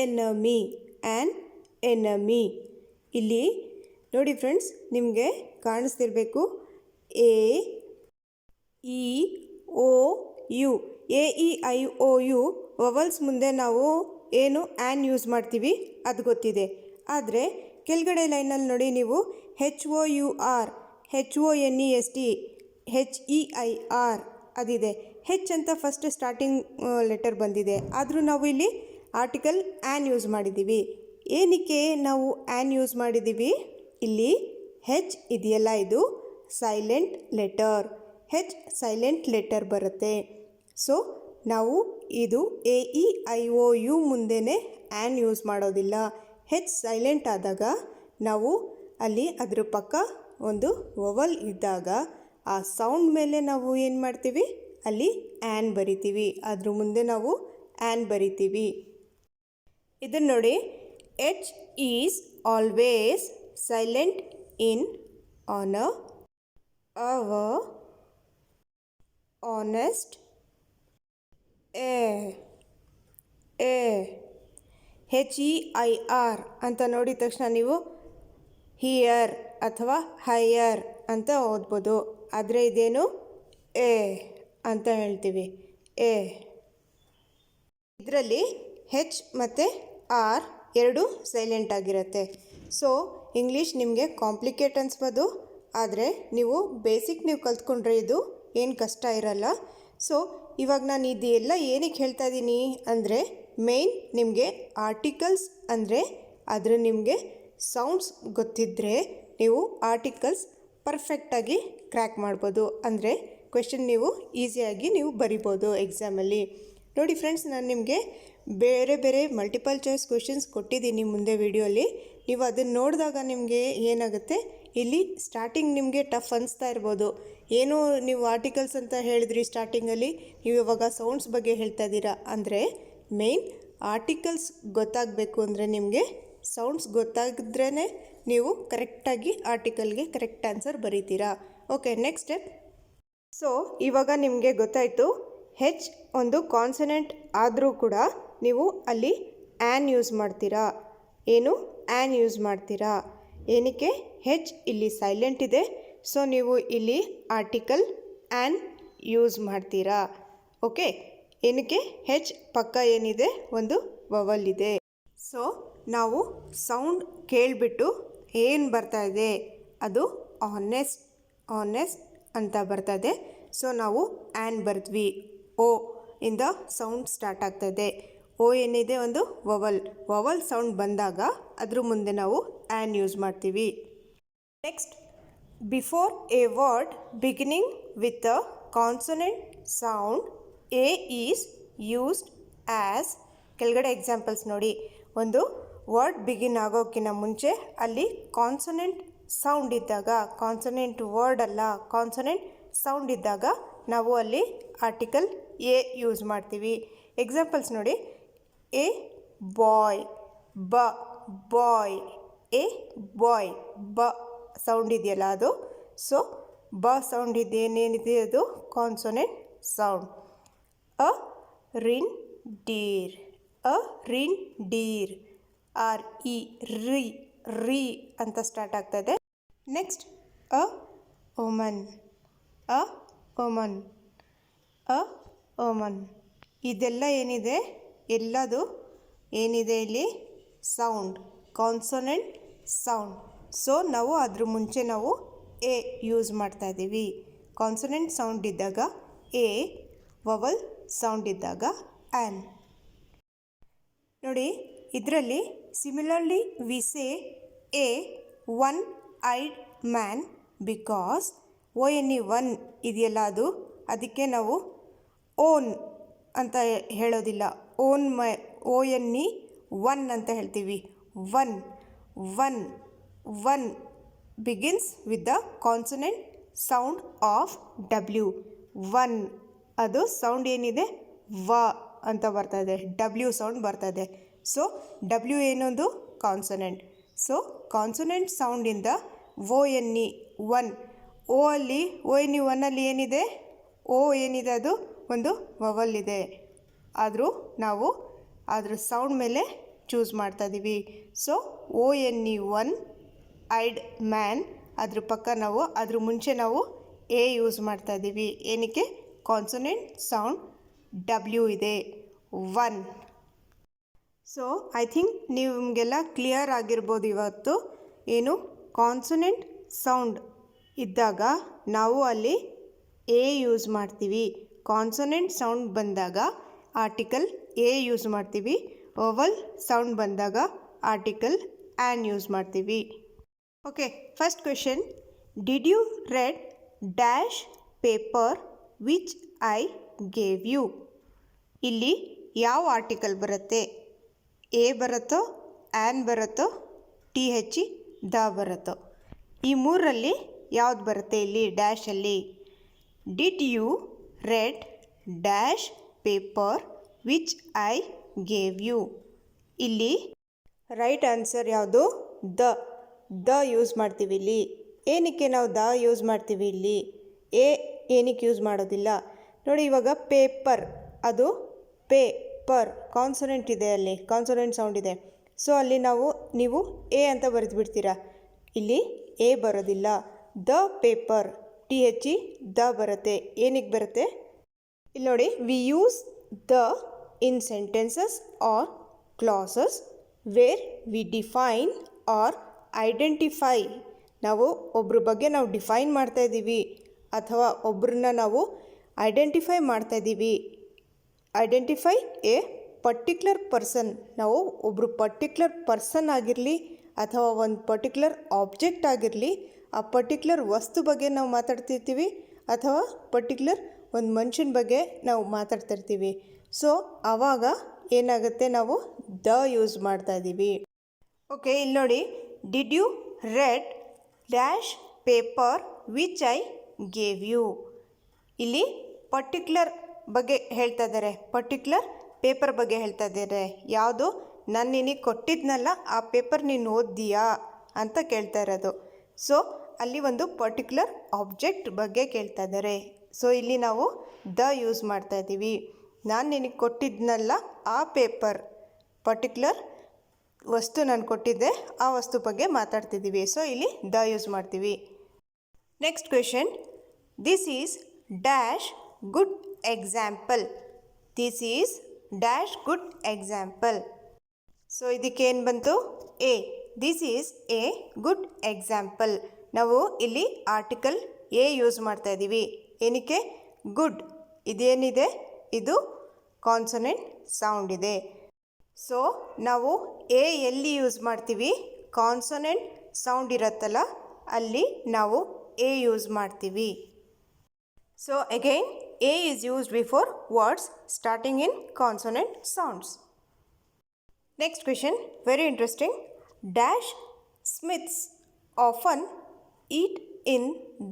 ಎನಮಿ, ಆ್ಯನ್ ಎನಮಿ. ಇಲ್ಲಿ ನೋಡಿ ಫ್ರೆಂಡ್ಸ್, ನಿಮಗೆ ಕಾಣಿಸ್ತಿರ್ಬೇಕು A E O U, A E I O U vowels ಮುಂದೆ ನಾವು ಏನು ಆ್ಯನ್ ಯೂಸ್ ಮಾಡ್ತೀವಿ ಅದು ಗೊತ್ತಿದೆ. ಆದರೆ ಕೆಳಗಡೆ ಲೈನಲ್ಲಿ ನೋಡಿ ನೀವು H O U R, H O N E S T, H E I R ಅದಿದೆ. ಹೆಚ್ ಅಂತ ಫಸ್ಟ್ ಸ್ಟಾರ್ಟಿಂಗ್ ಲೆಟರ್ ಬಂದಿದೆ, ಆದರೂ ನಾವು ಇಲ್ಲಿ ಆರ್ಟಿಕಲ್ ಆ್ಯನ್ ಯೂಸ್ ಮಾಡಿದ್ದೀವಿ. ಏನಕ್ಕೆ ನಾವು ಆ್ಯನ್ ಯೂಸ್ ಮಾಡಿದ್ದೀವಿ? ಇಲ್ಲಿ ಹೆಚ್ ಇದೆಯಲ್ಲ, ಇದು silent letter, H silent letter ಬರುತ್ತೆ. ಸೊ ನಾವು ಇದು A E I O U ಮುಂದೆನೇ ಆ್ಯನ್ ಯೂಸ್ ಮಾಡೋದಿಲ್ಲ. ಹೆಚ್ ಸೈಲೆಂಟ್ ಆದಾಗ ನಾವು ಅಲ್ಲಿ ಅದ್ರ ಪಕ್ಕ ಒಂದು ವವಲ್ ಇದ್ದಾಗ ಆ ಸೌಂಡ್ ಮೇಲೆ ನಾವು ಏನು ಮಾಡ್ತೀವಿ, ಅಲ್ಲಿ ಆ್ಯನ್ ಬರಿತೀವಿ, ಅದ್ರ ಮುಂದೆ ನಾವು ಆ್ಯನ್ ಬರಿತೀವಿ. ಇದನ್ನು ನೋಡಿ, H is always silent in honour, hour, honest, A A H E I R ಅಂತ ನೋಡಿದ ತಕ್ಷಣ ನೀವು ಹಿಯರ್ ಅಥವಾ ಹೈಯರ್ ಅಂತ ಓದ್ಬೋದು. ಆದರೆ ಇದೇನು ಎ ಅಂತ ಹೇಳ್ತೀವಿ, ಎ. ಇದರಲ್ಲಿ ಹೆಚ್ ಮತ್ತು ಆರ್ ಎರಡು ಸೈಲೆಂಟ್ ಆಗಿರುತ್ತೆ. ಸೊ ಇಂಗ್ಲೀಷ್ ನಿಮಗೆ ಕಾಂಪ್ಲಿಕೇಟ್ ಅನಿಸ್ಬೋದು, ಆದರೆ ನೀವು ಬೇಸಿಕ್ ನೀವು ಕಲ್ತ್ಕೊಂಡ್ರೆ ಇದು ಏನು ಕಷ್ಟ ಇರಲ್ಲ. ಸೊ ಇವಾಗ ನಾನು ಇದೆಲ್ಲ ಏನಕ್ಕೆ ಹೇಳ್ತಾ ಇದ್ದೀನಿ ಅಂದರೆ, ಮೇಯ್ನ್ ನಿಮಗೆ ಆರ್ಟಿಕಲ್ಸ್ ಅಂದರೆ ಅದರ ನಿಮಗೆ ಸೌಂಡ್ಸ್ ಗೊತ್ತಿದ್ದರೆ ನೀವು ಆರ್ಟಿಕಲ್ಸ್ ಪರ್ಫೆಕ್ಟಾಗಿ ಕ್ರ್ಯಾಕ್ ಮಾಡ್ಬೋದು. ಅಂದರೆ ಕ್ವೆಶನ್ ನೀವು ಈಸಿಯಾಗಿ ನೀವು ಬರಿಬೋದು ಎಕ್ಸಾಮಲ್ಲಿ. ನೋಡಿ ಫ್ರೆಂಡ್ಸ್, ನಾನು ನಿಮಗೆ ಬೇರೆ ಬೇರೆ ಮಲ್ಟಿಪಲ್ ಚಾಯ್ಸ್ ಕ್ವೆಶನ್ಸ್ ಕೊಟ್ಟಿದ್ದೀನಿ ಮುಂದೆ ವಿಡಿಯೋಲಿ. ನೀವು ಅದನ್ನು ನೋಡಿದಾಗ ನಿಮಗೆ ಏನಾಗುತ್ತೆ, ಇಲ್ಲಿ ಸ್ಟಾರ್ಟಿಂಗ್ ನಿಮಗೆ ಟಫ್ ಅನಿಸ್ತಾ ಇರ್ಬೋದು. ಏನು ನೀವು ಆರ್ಟಿಕಲ್ಸ್ ಅಂತ ಹೇಳಿದ್ರಿ ಸ್ಟಾರ್ಟಿಂಗಲ್ಲಿ, ನೀವು ಇವಾಗ ಸೌಂಡ್ಸ್ ಬಗ್ಗೆ ಹೇಳ್ತಾ ಇದ್ದೀರಾ. ಅಂದರೆ ಮೇಯ್ನ್ ಆರ್ಟಿಕಲ್ಸ್ ಗೊತ್ತಾಗಬೇಕು ಅಂದರೆ ನಿಮಗೆ ಸೌಂಡ್ಸ್ ಗೊತ್ತಾಗಿದ್ರೇ ನೀವು ಕರೆಕ್ಟಾಗಿ ಆರ್ಟಿಕಲ್ಗೆ ಕರೆಕ್ಟ್ ಆನ್ಸರ್ ಬರೀತೀರಾ. Okay, next step. ಸೊ ಇವಾಗ ನಿಮಗೆ ಗೊತ್ತಾಯಿತು, ಹೆಚ್ ಒಂದು ಕಾನ್ಸನೆಂಟ್ ಆದರೂ ಕೂಡ ನೀವು ಅಲ್ಲಿ ಆ್ಯನ್ ಯೂಸ್ ಮಾಡ್ತೀರಾ. ಏನು ಆ್ಯನ್ ಯೂಸ್ ಮಾಡ್ತೀರಾ? ಏನಕ್ಕೆ? ಹೆಚ್ ಇಲ್ಲಿ ಸೈಲೆಂಟ್ ಇದೆ, ಸೊ ನೀವು ಇಲ್ಲಿ ಆರ್ಟಿಕಲ್ ಆ್ಯನ್ ಯೂಸ್ ಮಾಡ್ತೀರಾ. ಓಕೆ, ಏನಕ್ಕೆ? ಹೆಚ್ ಪಕ್ಕ ಏನಿದೆ, ಒಂದು ವವಲ್ ಇದೆ. ಸೊ ನಾವು ಸೌಂಡ್ ಕೇಳಿಬಿಟ್ಟು ಏನು ಬರ್ತಾ ಇದೆ, ಅದು ಆನೆಸ್ಟ್, ಆನೆಸ್ಟ್ ಅಂತ ಬರ್ತಾ ಇದೆ. ಸೊ ನಾವು ಆ್ಯನ್ ಬರ್ದ್ವಿ. ಓ ಇಂದ ಸೌಂಡ್ ಸ್ಟಾರ್ಟ್ ಆಗ್ತಾಯಿದೆ. ಓ ಏನಿದೆ, ಒಂದು ವವಲ್. ವವಲ್ ಸೌಂಡ್ ಬಂದಾಗ ಅದ್ರ ಮುಂದೆ ನಾವು ಆ್ಯನ್ ಯೂಸ್ ಮಾಡ್ತೀವಿ. Next, before a word beginning with a consonant sound, A is used as. ಕೆಳಗಡೆ ಎಕ್ಸಾಂಪಲ್ಸ್ ನೋಡಿ. ಒಂದು ವರ್ಡ್ ಬಿಗಿನ್ ಆಗೋಕ್ಕಿಂತ ಮುಂಚೆ ಅಲ್ಲಿ ಕಾನ್ಸನೆಂಟ್ ಸೌಂಡ್ ಇದ್ದಾಗ, ಕಾನ್ಸನೆಂಟ್ ವರ್ಡ್ ಅಲ್ಲ, ಕಾನ್ಸನೆಂಟ್ ಸೌಂಡ್ ಇದ್ದಾಗ ನಾವು ಅಲ್ಲಿ ಆರ್ಟಿಕಲ್ ಎ ಯೂಸ್ ಮಾಡ್ತೀವಿ. ಎಕ್ಸಾಂಪಲ್ಸ್ ನೋಡಿ. ಎ ಬಾಯ್, ಬ ಬಾಯ್, ಎ ಬಾಯ್, ಬ ಸೌಂಡ್ ಇದೆಯಲ್ಲ ಅದು. ಸೊ ಬ ಸೌಂಡ್ ಏನೇನಿದೆ ಅದು ಕಾನ್ಸನೆಂಟ್ ಸೌಂಡ್. ಅ ರಿನ್ ಡೀರ್, ಅ ರಿನ್ ಡೀರ್, ಆರ್ ಇ ರಿ, ರಿ ಅಂತ ಸ್ಟಾರ್ಟ್ ಆಗ್ತಾಯಿದೆ. ನೆಕ್ಸ್ಟ್, ಅ ಒಮನ್, ಅ ಒಮನ್, ಅ ಒಮನ್. ಇದೆಲ್ಲ ಏನಿದೆ, ಎಲ್ಲದು ಏನಿದೆ ಇಲ್ಲಿ ಸೌಂಡ್, ಕಾನ್ಸನೆಂಟ್ ಸೌಂಡ್. ಸೊ ನಾವು ಅದ್ರ ಮುಂಚೆ ನಾವು ಎ ಯೂಸ್ ಮಾಡ್ತಾ ಇದ್ದೀವಿ. ಕಾನ್ಸನೆಂಟ್ ಸೌಂಡ್ ಇದ್ದಾಗ ಎ, ವವಲ್ ಸೌಂಡ್ ಇದ್ದಾಗ ಆ್ಯನ್. ನೋಡಿ, ಇದರಲ್ಲಿ similarly we say a one eyed man because O N E one ಇದೆಯಲ್ಲ ಅದು, ಅದಕ್ಕೆ ನಾವು ಓನ್ ಅಂತ ಹೇಳೋದಿಲ್ಲ. Own O N E one ಅಂತ ಹೇಳ್ತೀವಿ. One, one, one begins with the consonant sound of W. One ಅದು ಸೌಂಡ್ ಏನಿದೆ ವ ಅಂತ ಬರ್ತಾ ಇದೆ, ಡಬ್ಲ್ಯೂ ಸೌಂಡ್ ಬರ್ತಾ ಇದೆ. ಸೊ ಡಬ್ಲ್ಯೂ ಏನೊಂದು ಕಾನ್ಸನೆಂಟ್. ಸೊ ಕಾನ್ಸನೆಂಟ್ ಸೌಂಡಿಂದ ಓ ಎನ್ ಇ ಒನ್, ಓ ಅಲ್ಲಿ ONU1 ಅಲ್ಲಿ ಏನಿದೆ, ಓ ಏನಿದೆ ಅದು ಒಂದು ವವಲ್ ಇದೆ. ಆದರೂ ನಾವು ಅದ್ರ ಸೌಂಡ್ ಮೇಲೆ ಚೂಸ್ ಮಾಡ್ತಾ ಇದ್ದೀವಿ. ಸೊ ONU1 ಐಡ್ ಮ್ಯಾನ್, ಅದ್ರ ಪಕ್ಕ ನಾವು ಅದ್ರ ಮುಂಚೆ ನಾವು ಎ ಯೂಸ್ ಮಾಡ್ತಾ ಇದ್ದೀವಿ. ಏನಕ್ಕೆ? ಕಾನ್ಸನೆಂಟ್ ಸೌಂಡ್ W ಇದೆ, 1. ಸೊ ಐ ಥಿಂಕ್ ನಿಮಗೆಲ್ಲ ಕ್ಲಿಯರ್ ಆಗಿರ್ಬೋದು ಇವತ್ತು. ಏನು ಕಾನ್ಸನೆಂಟ್ ಸೌಂಡ್ ಇದ್ದಾಗ ನಾವು ಅಲ್ಲಿ ಎ ಯೂಸ್ ಮಾಡ್ತೀವಿ. ಕಾನ್ಸನೆಂಟ್ ಸೌಂಡ್ ಬಂದಾಗ ಆರ್ಟಿಕಲ್ ಎ ಯೂಸ್ ಮಾಡ್ತೀವಿ. ವವಲ್ ಸೌಂಡ್ ಬಂದಾಗ ಆರ್ಟಿಕಲ್ ಆ್ಯನ್ ಯೂಸ್ ಮಾಡ್ತೀವಿ. Okay, first question. Did you read dash paper which I gave you? ಇಲ್ಲಿ ಯಾವ ಆರ್ಟಿಕಲ್ ಬರುತ್ತೆ? ಎ ಬರುತ್ತೋ, ಆ್ಯನ್ ಬರುತ್ತೋ, TH ದ ಬರುತ್ತೋ? ಈ ಮೂರರಲ್ಲಿ ಯಾವ್ದು ಬರುತ್ತೆ ಇಲ್ಲಿ ಡ್ಯಾಶಲ್ಲಿ? Did you read dash paper which I gave you? ಇಲ್ಲಿ ರೈಟ್ ಆನ್ಸರ್ ಯಾವುದು? ದ ಯೂಸ್ ಮಾಡ್ತೀವಿ ಇಲ್ಲಿ. ಏನಕ್ಕೆ ನಾವು ದ ಯೂಸ್ ಮಾಡ್ತೀವಿ ಇಲ್ಲಿ? ಎ ಏನಕ್ಕೆ ಯೂಸ್ ಮಾಡೋದಿಲ್ಲ? ನೋಡಿ, ಇವಾಗ ಪೇಪರ್, ಅದು ಪರ್ ಕಾನ್ಸನೆಂಟ್ ಇದೆ, ಅಲ್ಲಿ ಕಾನ್ಸನೆಂಟ್ ಸೌಂಡ್ ಇದೆ. ಸೊ ಅಲ್ಲಿ ನೀವು ಎ ಅಂತ ಬರೆದು ಬಿಡ್ತೀರಾ. ಇಲ್ಲಿ ಎ ಬರೋದಿಲ್ಲ. ದ ಪೇಪರ್, TH ದ ಬರುತ್ತೆ. ಏನಕ್ಕೆ ಬರುತ್ತೆ? ಇಲ್ಲಿ ನೋಡಿ, we use the in sentences or clauses where we define or identify. ನಾವು ಒಬ್ಬರ ಬಗ್ಗೆ ನಾವು ಡಿಫೈನ್ ಮಾಡ್ತಾ ಇದ್ದೀವಿ ಅಥವಾ ಒಬ್ಬರನ್ನ ನಾವು ಐಡೆಂಟಿಫೈ ಮಾಡ್ತಾ ಇದ್ದೀವಿ. Identify A particular person. ನಾವು ಒಬ್ಬರು ಪರ್ಟಿಕ್ಯುಲರ್ ಪರ್ಸನ್ ಆಗಿರಲಿ ಅಥವಾ ಒಂದು ಪರ್ಟಿಕ್ಯುಲರ್ ಆಬ್ಜೆಕ್ಟ್ ಆಗಿರಲಿ, ಆ ಪರ್ಟಿಕ್ಯುಲರ್ ವಸ್ತು ಬಗ್ಗೆ ನಾವು ಮಾತಾಡ್ತಿರ್ತೀವಿ ಅಥವಾ ಪರ್ಟಿಕ್ಯುಲರ್ ಒಂದು ಮನುಷ್ಯನ ಬಗ್ಗೆ ನಾವು ಮಾತಾಡ್ತಿರ್ತೀವಿ. ಸೊ ಆವಾಗ ಏನಾಗುತ್ತೆ, ನಾವು ದ ಯೂಸ್ ಮಾಡ್ತಾ ಇದ್ದೀವಿ. ಓಕೆ, ಇಲ್ಲಿ ನೋಡಿ, did you read dash paper which I gave you? ಇಲ್ಲಿ ಪರ್ಟಿಕ್ಯುಲರ್ ಬಗ್ಗೆ ಹೇಳ್ತಾ ಇದ್ದಾರೆ, ಪರ್ಟಿಕ್ಯುಲರ್ ಪೇಪರ್ ಬಗ್ಗೆ ಹೇಳ್ತಾ ಇದ್ದಾರೆ. ಯಾವುದು? ನಾನು ನಿನಗೆ ಕೊಟ್ಟಿದ್ನಲ್ಲ ಆ ಪೇಪರ್ ನೀನು ಓದ್ದಿಯಾ ಅಂತ ಕೇಳ್ತಾ ಇರೋದು. ಸೊ ಅಲ್ಲಿ ಒಂದು ಪರ್ಟಿಕ್ಯುಲರ್ ಆಬ್ಜೆಕ್ಟ್ ಬಗ್ಗೆ ಕೇಳ್ತಾ ಇದ್ದಾರೆ. ಸೊ ಇಲ್ಲಿ ನಾವು ದ ಯೂಸ್ ಮಾಡ್ತಾ ಇದ್ದೀವಿ. ನಾನು ನಿನಗೆ ಕೊಟ್ಟಿದ್ನಲ್ಲ ಆ ಪೇಪರ್, ಪರ್ಟಿಕ್ಯುಲರ್ ವಸ್ತು ನಾನು ಕೊಟ್ಟಿದ್ದೆ, ಆ ವಸ್ತು ಬಗ್ಗೆ ಮಾತಾಡ್ತಿದ್ದೀವಿ. ಸೊ ಇಲ್ಲಿ ದ ಯೂಸ್ ಮಾಡ್ತೀವಿ. Next question. This is dash good example. This is dash good example. So ಇದಕ್ಕೆ ಏನು ಬಂತು? A. This is A good example. ನಾವು ಇಲ್ಲಿ ಆರ್ಟಿಕಲ್ ಎ ಯೂಸ್ ಮಾಡ್ತಾ ಇದ್ದೀವಿ. ಏನಕ್ಕೆ? ಗುಡ್, ಇದೇನಿದೆ, ಇದು ಕಾನ್ಸನೆಂಟ್ ಸೌಂಡ್ ಇದೆ. ಸೊ ನಾವು ಎ ಎಲ್ಲಿ ಯೂಸ್ ಮಾಡ್ತೀವಿ? ಕಾನ್ಸನೆಂಟ್ ಸೌಂಡ್ ಇರುತ್ತಲ್ಲ ಅಲ್ಲಿ ನಾವು ಎ ಯೂಸ್ ಮಾಡ್ತೀವಿ. So again a is used before words starting in consonant sounds. Next question, very interesting. Dash Smiths often eat in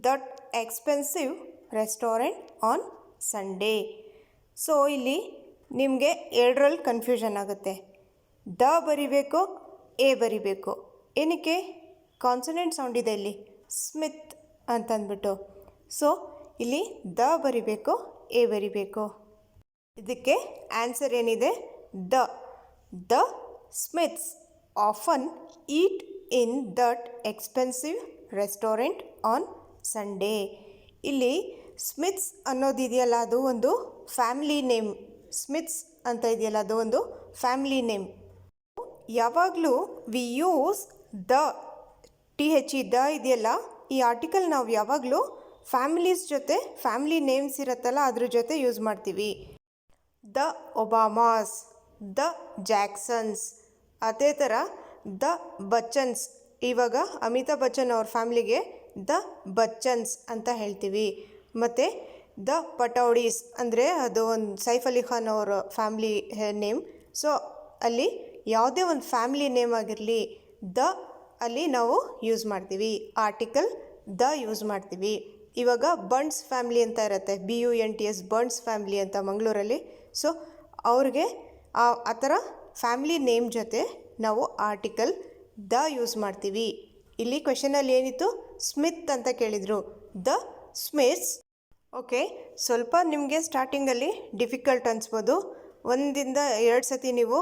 that expensive restaurant on Sunday. So ಇಲ್ಲಿ ನಿಮಗೆ ಎರಡರಲ್ಲಿ confusion ಆಗುತ್ತೆ. The ಬರಿಬೇಕು, A ಬರಿಬೇಕು. ಏನಕ್ಕೆ? Consonant sound ಇದೆ ಇಲ್ಲಿ, Smith ಅಂತಂದ್ಬಿಟ್ಟು. ಸೊ ಇಲ್ಲಿ ದ ಬರಿಬೇಕು, ಎ ಬರಿಬೇಕು. ಇದಕ್ಕೆ ಆನ್ಸರ್ ಏನಿದೆ? The Smiths often eat in that expensive restaurant on Sunday. ಇಲ್ಲಿ ಸ್ಮಿತ್ಸ್ ಅನ್ನೋದಿದೆಯಲ್ಲ, ಅದು ಒಂದು ಫ್ಯಾಮಿಲಿ ನೇಮ್. ಸ್ಮಿತ್ಸ್ ಅಂತ ಇದೆಯಲ್ಲ, ಅದು ಒಂದು ಫ್ಯಾಮಿಲಿ ನೇಮ್. ಯಾವಾಗಲೂ we use the, TH the ಇದೆಯಲ್ಲ, ಈ ಆರ್ಟಿಕಲ್ ನಾವು ಯಾವಾಗಲೂ ಫ್ಯಾಮಿಲೀಸ್ ಜೊತೆ, ಫ್ಯಾಮಿಲಿ ನೇಮ್ಸ್ ಇರುತ್ತಲ್ಲ ಅದ್ರ ಜೊತೆ ಯೂಸ್ ಮಾಡ್ತೀವಿ. ದ ಒಬಾಮಾಸ್, ದ ಜಾಕ್ಸನ್ಸ್, ಅದೇ ಥರ ದ ಬಚ್ಚನ್ಸ್. ಇವಾಗ ಅಮಿತಾಬ್ ಬಚ್ಚನ್ ಅವ್ರ ಫ್ಯಾಮ್ಲಿಗೆ ದ ಬಚ್ಚನ್ಸ್ ಅಂತ ಹೇಳ್ತೀವಿ. ಮತ್ತು ದ ಪಟೌಡೀಸ್ ಅಂದರೆ ಅದು ಒಂದು ಸೈಫ್ ಅಲಿ ಖಾನ್ ಅವರ ಫ್ಯಾಮ್ಲಿ ನೇಮ್. ಸೊ ಅಲ್ಲಿ ಯಾವುದೇ ಒಂದು ಫ್ಯಾಮಿಲಿ ನೇಮ್ ಆಗಿರಲಿ, ದ ಅಲ್ಲಿ ನಾವು ಯೂಸ್ ಮಾಡ್ತೀವಿ. ಆರ್ಟಿಕಲ್ ದ ಯೂಸ್ ಮಾಡ್ತೀವಿ. ಇವಾಗ ಬಂಡ್ಸ್ ಫ್ಯಾಮ್ಲಿ ಅಂತ ಇರುತ್ತೆ, BUNTS, ಬಂಡ್ಸ್ ಫ್ಯಾಮ್ಲಿ ಅಂತ ಮಂಗಳೂರಲ್ಲಿ. ಸೊ ಅವ್ರಿಗೆ ಆ ಥರ ಫ್ಯಾಮ್ಲಿ ನೇಮ್ ಜೊತೆ ನಾವು ಆರ್ಟಿಕಲ್ ದ ಯೂಸ್ ಮಾಡ್ತೀವಿ. ಇಲ್ಲಿ ಕ್ವೆಶನಲ್ಲಿ ಏನಿತ್ತು? ಸ್ಮಿತ್ ಅಂತ ಕೇಳಿದರು. The Smith's. ಓಕೆ, ಸ್ವಲ್ಪ ನಿಮಗೆ ಸ್ಟಾರ್ಟಿಂಗಲ್ಲಿ ಡಿಫಿಕಲ್ಟ್ ಅನಿಸ್ಬೋದು. 1-2 ಸತಿ ನೀವು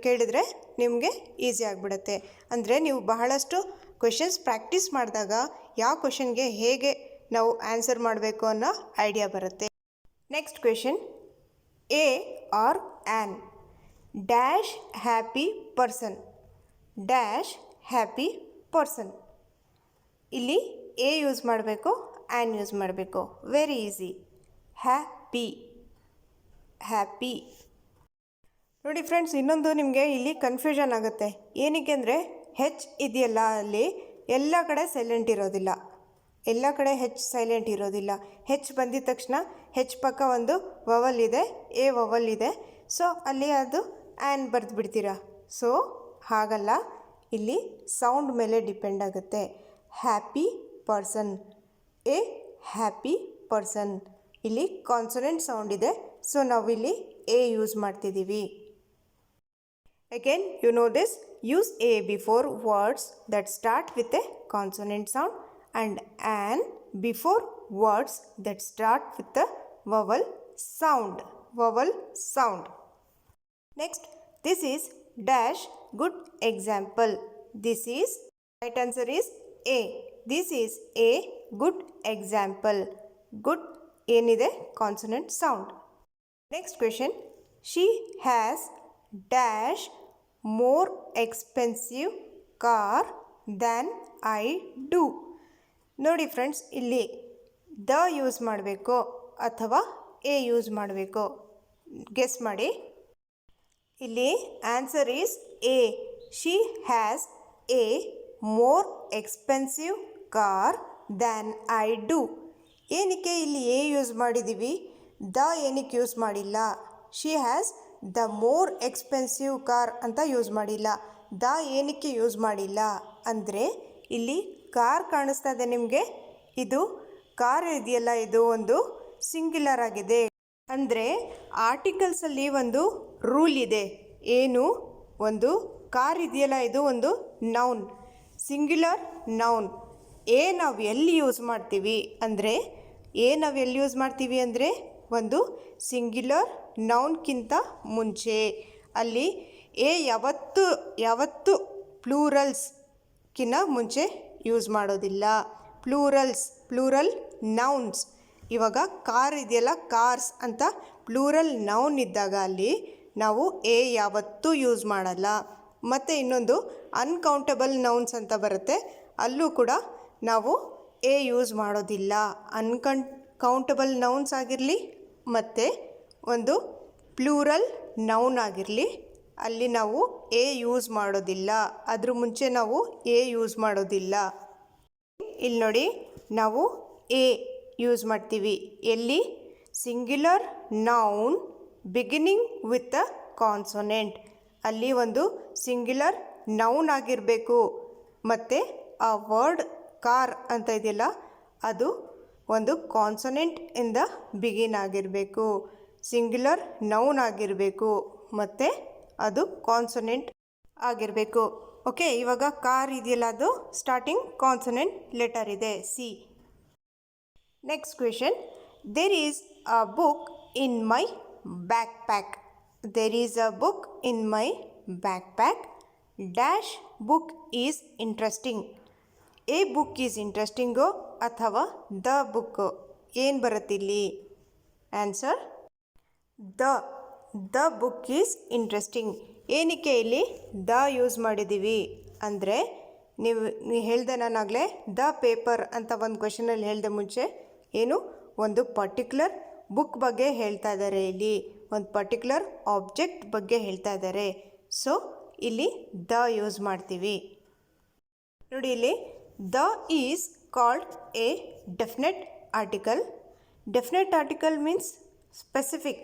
ಕೇಳಿದರೆ ನಿಮಗೆ ಈಸಿ ಆಗಿಬಿಡುತ್ತೆ. ಅಂದರೆ ನೀವು ಬಹಳಷ್ಟು ಕ್ವೆಶನ್ಸ್ ಪ್ರಾಕ್ಟೀಸ್ ಮಾಡಿದಾಗ ಯಾವ ಕ್ವೆಶನ್ಗೆ ಹೇಗೆ ನಾವು ಆನ್ಸರ್ ಮಾಡಬೇಕು ಅನ್ನೋ ಐಡಿಯಾ ಬರುತ್ತೆ. Next question, a or an dash happy person. Dash happy person. ಇಲ್ಲಿ ಎ ಯೂಸ್ ಮಾಡಬೇಕು, ಆ್ಯನ್ ಯೂಸ್ ಮಾಡಬೇಕು. Very easy. ಹ್ಯಾಪಿ. ಹ್ಯಾಪಿ. ನೋಡಿ ಫ್ರೆಂಡ್ಸ್, ಇನ್ನೊಂದು ನಿಮಗೆ ಇಲ್ಲಿ ಕನ್ಫ್ಯೂಷನ್ ಆಗುತ್ತೆ. ಏನಕ್ಕೆ ಅಂದರೆ ಹೆಚ್ ಇದೆಯಲ್ಲ, ಅಲ್ಲಿ ಎಲ್ಲ ಕಡೆ ಸೈಲೆಂಟ್ ಇರೋದಿಲ್ಲ. ಎಲ್ಲ ಕಡೆ ಹೆಚ್ ಸೈಲೆಂಟ್ ಇರೋದಿಲ್ಲ. ಹೆಚ್ ಬಂದಿದ ತಕ್ಷಣ ಹೆಚ್ ಪಕ್ಕ ಒಂದು ವವಲ್ ಇದೆ, ಎ ವವಲ್ ಇದೆ. ಸೊ ಅಲ್ಲಿ ಅದು ಆ್ಯನ್ ಬರೆದು ಬಿಡ್ತೀರಾ. ಸೊ ಹಾಗಲ್ಲ, ಇಲ್ಲಿ ಸೌಂಡ್ ಮೇಲೆ ಡಿಪೆಂಡ್ ಆಗುತ್ತೆ. Happy person. A happy person. ಇಲ್ಲಿ ಕಾನ್ಸನೆಂಟ್ ಸೌಂಡ್ ಇದೆ, ಸೊ ನಾವಿಲ್ಲಿ ಎ ಯೂಸ್ ಮಾಡ್ತಿದ್ದೀವಿ. Again you know this, use a before words that start with a consonant sound and an before words that start with the vowel sound. Vowel sound. Next, this is dash good example. This is, right answer is A. This is a good example. Good ಏನide consonant sound. Next question, she has dash more expensive car than I do. ನೋಡಿ friends, ಇಲ್ಲಿ the use ಮಾಡಬೇಕು ಅಥವಾ A use ಮಾಡಬೇಕು, guess ಮಾಡಿ. ಇಲ್ಲಿ answer is A. She has A more expensive car than I do. ಏನಕ್ಕೆ ಇಲ್ಲಿ a use ಮಾಡಿದ್ದೀವಿ, ದ ಏನಕ್ಕೆ ಯೂಸ್ ಮಾಡಿಲ್ಲ? She has the more expensive car ಅಂತ ಯೂಸ್ ಮಾಡಿಲ್ಲ. ದ ಏನಕ್ಕೆ ಯೂಸ್ ಮಾಡಿಲ್ಲ ಅಂದರೆ, ಇಲ್ಲಿ ಕಾರ್ ಕಾಣಿಸ್ತಾ ಇದೆ ನಿಮಗೆ. ಇದು ಕಾರ್ ಇದೆಯಲ್ಲ, ಇದು ಒಂದು ಸಿಂಗ್ಯುಲರ್ ಆಗಿದೆ. ಅಂದರೆ ಆರ್ಟಿಕಲ್ಸಲ್ಲಿ ಒಂದು ರೂಲ್ ಇದೆ. ಏನು? ಒಂದು ಕಾರ್ ಇದೆಯಲ್ಲ, ಇದು ಒಂದು ನೌನ್, ಸಿಂಗ್ಯುಲರ್ ನೌನ್. ಎ ನಾವು ಎಲ್ಲಿ ಯೂಸ್ ಮಾಡ್ತೀವಿ ಅಂದರೆ, ಒಂದು ಸಿಂಗ್ಯುಲರ್ ನೌನ್ಗಿಂತ ಮುಂಚೆ. ಅಲ್ಲಿ ಎ ಯಾವತ್ತು ಪ್ಲೂರಲ್ಸ್ಗಿಂತ ಮುಂಚೆ ಯೂಸ್ ಮಾಡೋದಿಲ್ಲ. Plural nouns. ಇವಾಗ ಕಾರ್ ಇದೆಯಲ್ಲ, ಕಾರ್ಸ್ ಅಂತ ಪ್ಲೂರಲ್ ನೌನ್ ಇದ್ದಾಗ ಅಲ್ಲಿ ನಾವು ಎ ಯಾವತ್ತೂ ಯೂಸ್ ಮಾಡಲ್ಲ. ಮತ್ತು ಇನ್ನೊಂದು ಅನ್ಕೌಂಟಬಲ್ ನೌನ್ಸ್ ಅಂತ ಬರುತ್ತೆ, ಅಲ್ಲೂ ಕೂಡ ನಾವು ಎ ಯೂಸ್ ಮಾಡೋದಿಲ್ಲ. ಕೌಂಟಬಲ್ ನೌನ್ಸ್ ಆಗಿರಲಿ ಮತ್ತು ಒಂದು ಪ್ಲೂರಲ್ ನೌನ್ ಆಗಿರಲಿ, ಅಲ್ಲಿ ನಾವು ಎ ಯೂಸ್ ಮಾಡೋದಿಲ್ಲ. ಅದ್ರ ಮುಂಚೆ ನಾವು ಎ ಯೂಸ್ ಮಾಡೋದಿಲ್ಲ. ಇಲ್ಲಿ ನೋಡಿ, ನಾವು ಎ ಯೂಸ್ ಮಾಡ್ತೀವಿ ಎಲ್ಲಿ? Singular noun beginning with a consonant. ಅಲ್ಲಿ ಒಂದು ಸಿಂಗ್ಯುಲರ್ ನೌನ್ ಆಗಿರಬೇಕು. ಮತ್ತು ಆ ವರ್ಡ್ ಕಾರ್ ಅಂತ ಇದೆಯಲ್ಲ, ಅದು ಒಂದು ಕಾನ್ಸೊನೆಂಟ್ ಇಂದ ಬಿಗಿನ್ ಆಗಿರಬೇಕು. ಸಿಂಗ್ಯುಲರ್ ನೌನ್ ಆಗಿರಬೇಕು ಮತ್ತು ಅದು ಕಾನ್ಸೊನೆಂಟ್ ಆಗಿರಬೇಕು. ಓಕೆ, ಇವಾಗ ಕಾರ್ ಇದೆಯಲ್ಲ, ಅದು ಸ್ಟಾರ್ಟಿಂಗ್ ಕಾನ್ಸೊನೆಂಟ್ ಲೆಟರ್ ಇದೆ, C. Next question, there is a book in my backpack. There is a book in my backpack. Dash book is interesting. A book is interesting ಅಥವಾ the book, ಏನು ಬರುತ್ತಿಲ್ಲಿ answer? The book is interesting. ಏನಕ್ಕೆ ಇಲ್ಲಿ the use ಮಾಡಿದ್ದೀವಿ ಅಂದರೆ, ನೀವು ಹೇಳಿದೆ ನಾನಾಗಲೇ, the paper ಅಂತ ಒಂದು ಕ್ವೆಶನಲ್ಲಿ ಹೇಳಿದೆ ಮುಂಚೆ. ಏನು? ಒಂದು ಪರ್ಟಿಕ್ಯುಲರ್ ಬುಕ್ ಬಗ್ಗೆ ಹೇಳ್ತಾ ಇದ್ದಾರೆ, ಇಲ್ಲಿ ಒಂದು ಪರ್ಟಿಕ್ಯುಲರ್ ಆಬ್ಜೆಕ್ಟ್ ಬಗ್ಗೆ ಹೇಳ್ತಾ ಇದ್ದಾರೆ. ಸೊ ಇಲ್ಲಿ ದ ಯೂಸ್ ಮಾಡ್ತೀವಿ. ನೋಡಿ, ಇಲ್ಲಿ the is called A definite article. Definite article means specific.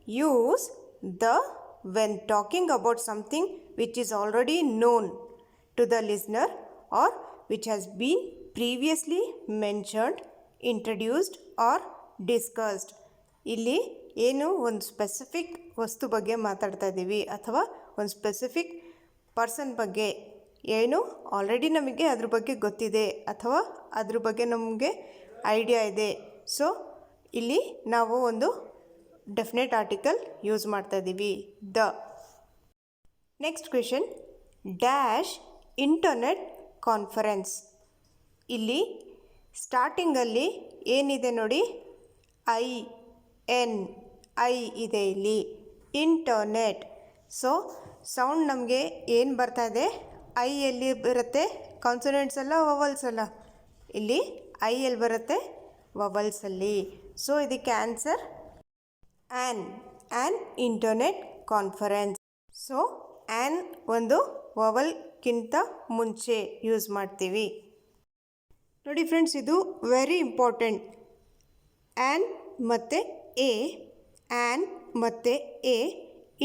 Use the when talking about something which is already known to the listener or which has been previously mentioned, introduced or discussed. ಇಲ್ಲಿ ಏನು ಒಂದು specific ವಸ್ತು ಬಗ್ಗೆ ಮಾತಾಡ್ತಾ ಇದ್ದೀವಿ ಅಥವಾ ಒಂದು specific person ಬಗ್ಗೆ ಏನು ಆಲ್ರೆಡಿ ನಮಗೆ ಅದ್ರ ಬಗ್ಗೆ ಗೊತ್ತಿದೆ ಅಥವಾ ಅದ್ರ ಬಗ್ಗೆ ನಮಗೆ ಐಡಿಯಾ ಇದೆ. ಸೊ ಇಲ್ಲಿ ನಾವು ಒಂದು ಡೆಫಿನೆಟ್ ಆರ್ಟಿಕಲ್ ಯೂಸ್ ಮಾಡ್ತಾ ಇದ್ದೀವಿ, the. Next question, dash internet conference. ಇಲ್ಲಿ ಸ್ಟಾರ್ಟಿಂಗಲ್ಲಿ ಏನಿದೆ ನೋಡಿ, ಐ ಇದೆ ಇಲ್ಲಿ, ಇಂಟರ್ನೆಟ್. ಸೊ ಸೌಂಡ್ ನಮಗೆ ಏನು ಬರ್ತಾ ಇದೆ, ಐ ಎಲ್ಲಿ ಬರುತ್ತೆ, ಕಾನ್ಸನೆಂಟ್ಸ್ ಅಲ್ಲ ವವಲ್ಸ್ ಅಲ್ಲ, ಇಲ್ಲಿ ಐ ಎಲ್ಲಿ ಬರುತ್ತೆ, ವವಲ್ಸಲ್ಲಿ. ಸೊ ಇದಕ್ಕೆ answer an internet conference. So an ಒಂದು ವವಲ್ಗಿಂತ ಮುಂಚೆ ಯೂಸ್ ಮಾಡ್ತೀವಿ ನೋಡಿ ಫ್ರೆಂಡ್ಸ್. ಇದು ವೆರಿ ಇಂಪಾರ್ಟೆಂಟ್. ಆ್ಯನ್ ಮತ್ತು ಆ್ಯನ್ ಮತ್ತು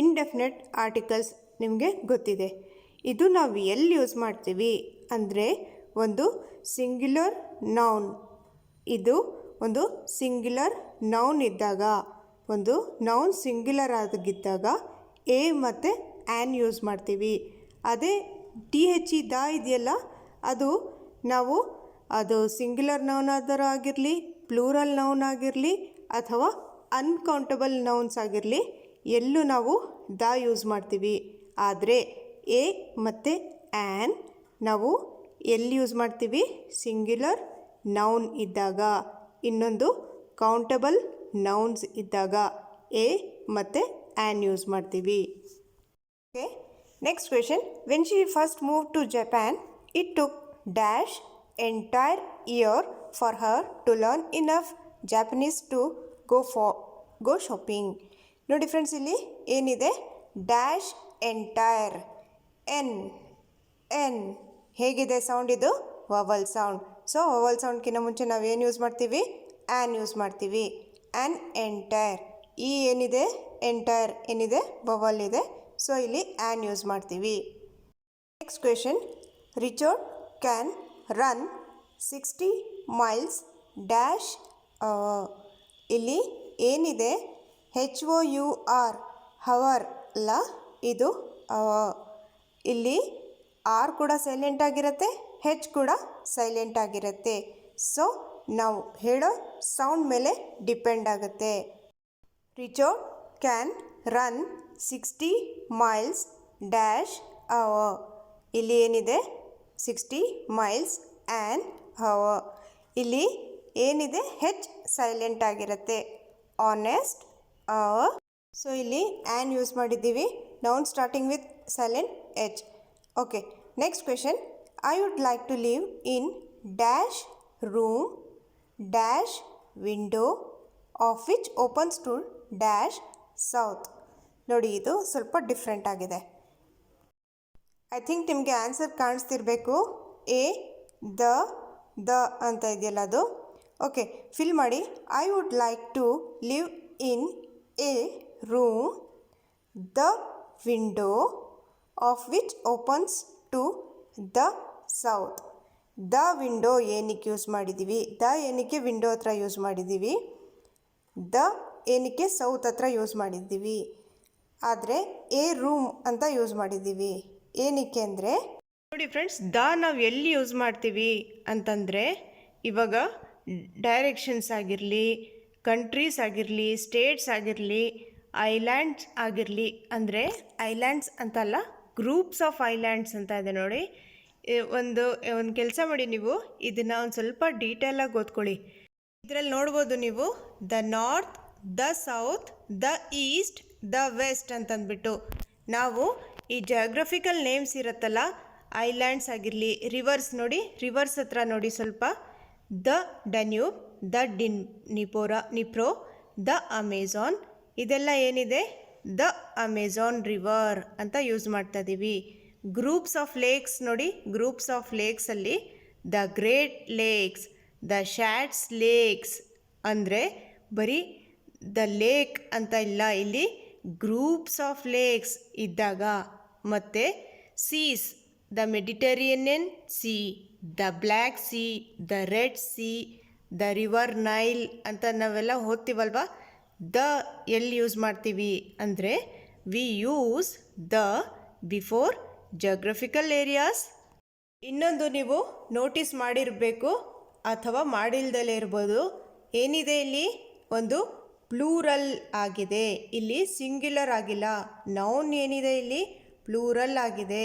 ಇಂಡೆಫಿನೆಟ್ ಆರ್ಟಿಕಲ್ಸ್ ನಿಮಗೆ ಗೊತ್ತಿದೆ. ಇದು ನಾವು ಎಲ್ಲಿ ಯೂಸ್ ಮಾಡ್ತೀವಿ ಅಂದರೆ ಒಂದು ಸಿಂಗ್ಯುಲರ್ ನೌನ್. ಇದು ಒಂದು ಸಿಂಗ್ಯುಲರ್ ನೌನ್ ಇದ್ದಾಗ, ಒಂದು ನೌನ್ ಸಿಂಗ್ಯುಲರ್ ಆಗಿದ್ದಾಗ ಮತ್ತು ಆ್ಯನ್ ಯೂಸ್ ಮಾಡ್ತೀವಿ. ಅದೇ ದ ಇದೆಯಲ್ಲ, ಅದು ನಾವು ಅದು ಸಿಂಗ್ಯುಲರ್ ನೌನ್ ಆದರೂ ಆಗಿರಲಿ, ಪ್ಲೂರಲ್ ನೌನ್ ಆಗಿರಲಿ ಅಥವಾ ಅನ್ಕೌಂಟಬಲ್ ನೌನ್ಸ್ ಆಗಿರಲಿ, ಎಲ್ಲೂ ನಾವು ದ ಯೂಸ್ ಮಾಡ್ತೀವಿ. ಆದರೆ ಮತ್ತು ಆ್ಯನ್ ನಾವು ಎಲ್ಲಿ ಯೂಸ್ ಮಾಡ್ತೀವಿ, ಸಿಂಗ್ಯುಲರ್ ನೌನ್ ಇದ್ದಾಗ, ಇನ್ನೊಂದು ಕೌಂಟಬಲ್ ನೌನ್ಸ್ ಇದ್ದಾಗ ಮತ್ತು ಆ್ಯನ್ ಯೂಸ್ ಮಾಡ್ತೀವಿ. Okay, next question, when she first move to Japan it took dash entire year for her to learn enough Japanese to go shopping. ನೋಡಿ friends, ಇಲ್ಲಿ ಏನಿದೆ, dash entire, an ಹೇಗಿದೆ sound, ಇದು vowel sound. ಸೊ vowel ಸೌಂಡ್ಕಿಂತ ಮುಂಚೆ ನಾವು ಏನು ಯೂಸ್ ಮಾಡ್ತೀವಿ, ಆ್ಯನ್ ಯೂಸ್ ಮಾಡ್ತೀವಿ. ಆ್ಯನ್ ಎಂಟೈರ್, ಏನಿದೆ, ಎಂಟೈರ್ ಏನಿದೆ, ವವಲ್ ಇದೆ. ಸೊ ಇಲ್ಲಿ ಆ್ಯನ್ ಯೂಸ್ ಮಾಡ್ತೀವಿ. Next question, Richard can run 60 miles dash ಇಲ್ಲಿ ಏನಿದೆ, HOUR, ಹವರ್ ಅಲ್ಲ, ಇದು ಇಲ್ಲಿ ಆರ್ ಕೂಡ ಸೈಲೆಂಟ್ ಆಗಿರುತ್ತೆ, ಹೆಚ್ ಕೂಡ ಸೈಲೆಂಟ್ ಆಗಿರುತ್ತೆ. ಸೊ ನಾವು ಹೇಳೋ ಸೌಂಡ್ ಮೇಲೆ ಡಿಪೆಂಡ್ ಆಗುತ್ತೆ. Richard can run 60 miles dash hour. ಇಲ್ಲಿ ಏನಿದೆ, 60 miles ಆ್ಯನ್ ಅವರ್. ಇಲ್ಲಿ ಏನಿದೆ, ಹೆಚ್ ಸೈಲೆಂಟ್ ಆಗಿರುತ್ತೆ, ಆನೆಸ್ಟ್, ಅವರ್. ಸೊ ಇಲ್ಲಿ ಆ್ಯನ್ ಯೂಸ್ ಮಾಡಿದ್ದೀವಿ, noun starting with silent H. Okay, next question, I would like to live in dash room dash window of which opens to dash south. ನೋಡಿ, ಇದು ಸ್ವಲ್ಪ different ಆಗಿದೆ. I think ನಿಮಗೆ answer ಕಾಣಿಸ್ತಿರ್ಬೇಕು, the ಅಂತ ಇದೆಯಲ್ಲ ಅದು. ಓಕೆ, ಫಿಲ್ ಮಾಡಿ. I would like to live in a room the window of which opens to the south. The window ಏನಕ್ಕೆ ಯೂಸ್ ಮಾಡಿದ್ದೀವಿ, ದ ಏನಕ್ಕೆ ವಿಂಡೋ ಹತ್ರ ಯೂಸ್ ಮಾಡಿದ್ದೀವಿ, ದ ಏನಕ್ಕೆ ಸೌತ್ ಹತ್ರ ಯೂಸ್ ಮಾಡಿದ್ದೀವಿ. ಆದರೆ ಎ ರೂಮ್ ಅಂತ ಯೂಸ್ ಮಾಡಿದ್ದೀವಿ. ಏನಕ್ಕೆ ಅಂದರೆ ನೋಡಿ ಫ್ರೆಂಡ್ಸ್, ದ ನಾವು ಎಲ್ಲಿ ಯೂಸ್ ಮಾಡ್ತೀವಿ ಅಂತಂದರೆ, ಇವಾಗ ಡೈರೆಕ್ಷನ್ಸ್ ಆಗಿರಲಿ, ಕಂಟ್ರೀಸ್ ಆಗಿರಲಿ, ಸ್ಟೇಟ್ಸ್ ಆಗಿರಲಿ, ಐಲ್ಯಾಂಡ್ಸ್ ಆಗಿರಲಿ, ಅಂದರೆ ಐಲ್ಯಾಂಡ್ಸ್ ಅಂತಲ್ಲ, ಗ್ರೂಪ್ಸ್ ಆಫ್ ಐಲ್ಯಾಂಡ್ಸ್ ಅಂತ ಇದೆ ನೋಡಿ. ಒಂದು ಕೆಲಸ ಮಾಡಿ, ನೀವು ಇದನ್ನು ಒಂದು ಸ್ವಲ್ಪ ಡೀಟೇಲಾಗಿ ಓದ್ಕೊಳ್ಳಿ. ಇದರಲ್ಲಿ ನೋಡ್ಬೋದು ನೀವು, the north, the south, the east, the west ಅಂತಂದ್ಬಿಟ್ಟು ನಾವು ಈ ಜಿಯೋಗ್ರಫಿಕಲ್ ನೇಮ್ಸ್ ಇರುತ್ತಲ್ಲ, ಐಲ್ಯಾಂಡ್ಸ್ ಆಗಿರಲಿ, ರಿವರ್ಸ್ ನೋಡಿ, ರಿವರ್ಸ್ ಹತ್ರ ನೋಡಿ ಸ್ವಲ್ಪ, the Danube, the Dnipro, the Amazon, ಇದೆಲ್ಲ ಏನಿದೆ, ದ ಅಮೆಝಾನ್ ರಿವರ್ ಅಂತ ಯೂಸ್ ಮಾಡ್ತಾ ಇದ್ದೀವಿ. ಗ್ರೂಪ್ಸ್ ಆಫ್ ಲೇಕ್ಸ್ ನೋಡಿ, ಗ್ರೂಪ್ಸ್ ಆಫ್ ಲೇಕ್ಸಲ್ಲಿ ದ ಗ್ರೇಟ್ ಲೇಕ್ಸ್, ದ ಶ್ಯಾಟ್ಸ್ ಲೇಕ್ಸ್, ಅಂದರೆ ಬರೀ ದ ಲೇಕ್ ಅಂತ ಇಲ್ಲ, ಇಲ್ಲಿ ಗ್ರೂಪ್ಸ್ ಆಫ್ ಲೇಕ್ಸ್ ಇದ್ದಾಗ. ಮತ್ತು seas, the Mediterranean Sea, the Black Sea, the Red Sea, the River Nile ಅಂತ ನಾವೆಲ್ಲ ಓದ್ತೀವಲ್ವ. ದ ಎಲ್ಲಿ ಯೂಸ್ ಮಾಡ್ತೀವಿ ಅಂದರೆ, we use the before geographical areas ಇನ್ನೊಂದು ನೀವು ನೋಟಿಸ್ ಮಾಡಿರಬೇಕು ಅಥವಾ ಮಾಡಿಲ್ದಲೇ ಇರ್ಬೋದು, ಏನಿದೆ ಇಲ್ಲಿ ಒಂದು ಪ್ಲೂರಲ್ ಆಗಿದೆ, ಇಲ್ಲಿ ಸಿಂಗ್ಯುಲರ್ ಆಗಿಲ್ಲ. ನೌನ್ ಏನಿದೆ ಇಲ್ಲಿ ಪ್ಲೂರಲ್ ಆಗಿದೆ.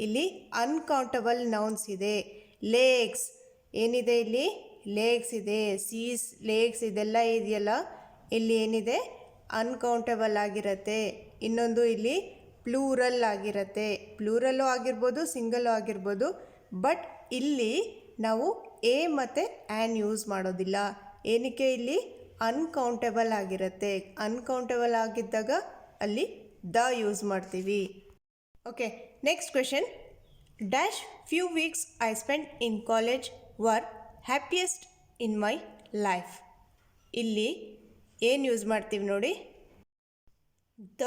ಇಲ್ಲಿ ಅನ್ಕೌಂಟಬಲ್ ನೌನ್ಸ್ ಇದೆ. ಲೇಗ್ಸ್ ಏನಿದೆ ಇಲ್ಲಿ ಲೇಗ್ಸ್ ಇದೆ, ಸೀಸ್ ಲೇಗ್ಸ್ ಇದೆಲ್ಲ ಇದೆಯಲ್ಲ ಇಲ್ಲಿ ಏನಿದೆ ಅನ್ಕೌಂಟಬಲ್ ಆಗಿರುತ್ತೆ. ಇನ್ನೊಂದು ಇಲ್ಲಿ ಪ್ಲೂರಲ್ ಆಗಿರುತ್ತೆ. ಪ್ಲೂರಲ್ಲು ಆಗಿರ್ಬೋದು, ಸಿಂಗಲ್ಲು ಆಗಿರ್ಬೋದು. ಬಟ್ ಇಲ್ಲಿ ನಾವು ಎ ಮತ್ತು ಆ್ಯನ್ ಯೂಸ್ ಮಾಡೋದಿಲ್ಲ. ಏನಕ್ಕೆ ಇಲ್ಲಿ ಅನ್ಕೌಂಟಬಲ್ ಆಗಿರುತ್ತೆ. ಅನ್ಕೌಂಟಬಲ್ ಆಗಿದ್ದಾಗ ಅಲ್ಲಿ ದ ಯೂಸ್ ಮಾಡ್ತೀವಿ. Okay, next question. Dash few weeks I spend in college var happiest in my life. ಇಲ್ಲಿ ಏನು ಯೂಸ್ ಮಾಡ್ತೀವಿ ನೋಡಿ. The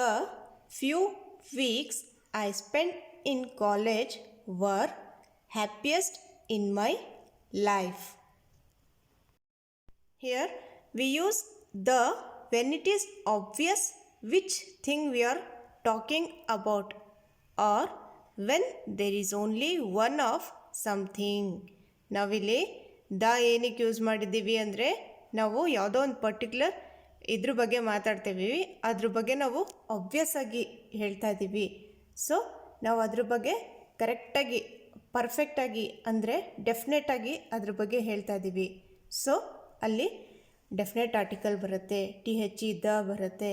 few weeks I spend in college var happiest in my life. Here we use the when it is obvious which thing we are talking about, or when there is only one of something. ನಾವಿಲ್ಲಿ the ಏನಕ್ಕೆ use ಮಾಡಿದ್ದೀವಿ ಅಂದರೆ ನಾವು ಯಾವುದೋ ಒಂದು particular ಇದ್ರ ಬಗ್ಗೆ ಮಾತಾಡ್ತೀವಿ, ಅದ್ರ ಬಗ್ಗೆ ನಾವು ಆಬ್ವಿಯಸ್ ಆಗಿ ಹೇಳ್ತಾ ಇದ್ದೀವಿ. ಸೊ ನಾವು ಅದ್ರ ಬಗ್ಗೆ ಕರೆಕ್ಟಾಗಿ ಪರ್ಫೆಕ್ಟಾಗಿ ಅಂದರೆ ಡೆಫಿನೆಟಾಗಿ ಅದ್ರ ಬಗ್ಗೆ ಹೇಳ್ತಾ ಇದ್ದೀವಿ. ಸೊ ಅಲ್ಲಿ ಡೆಫಿನೆಟ್ ಆರ್ಟಿಕಲ್ ಬರುತ್ತೆ, TH ದ ಬರುತ್ತೆ.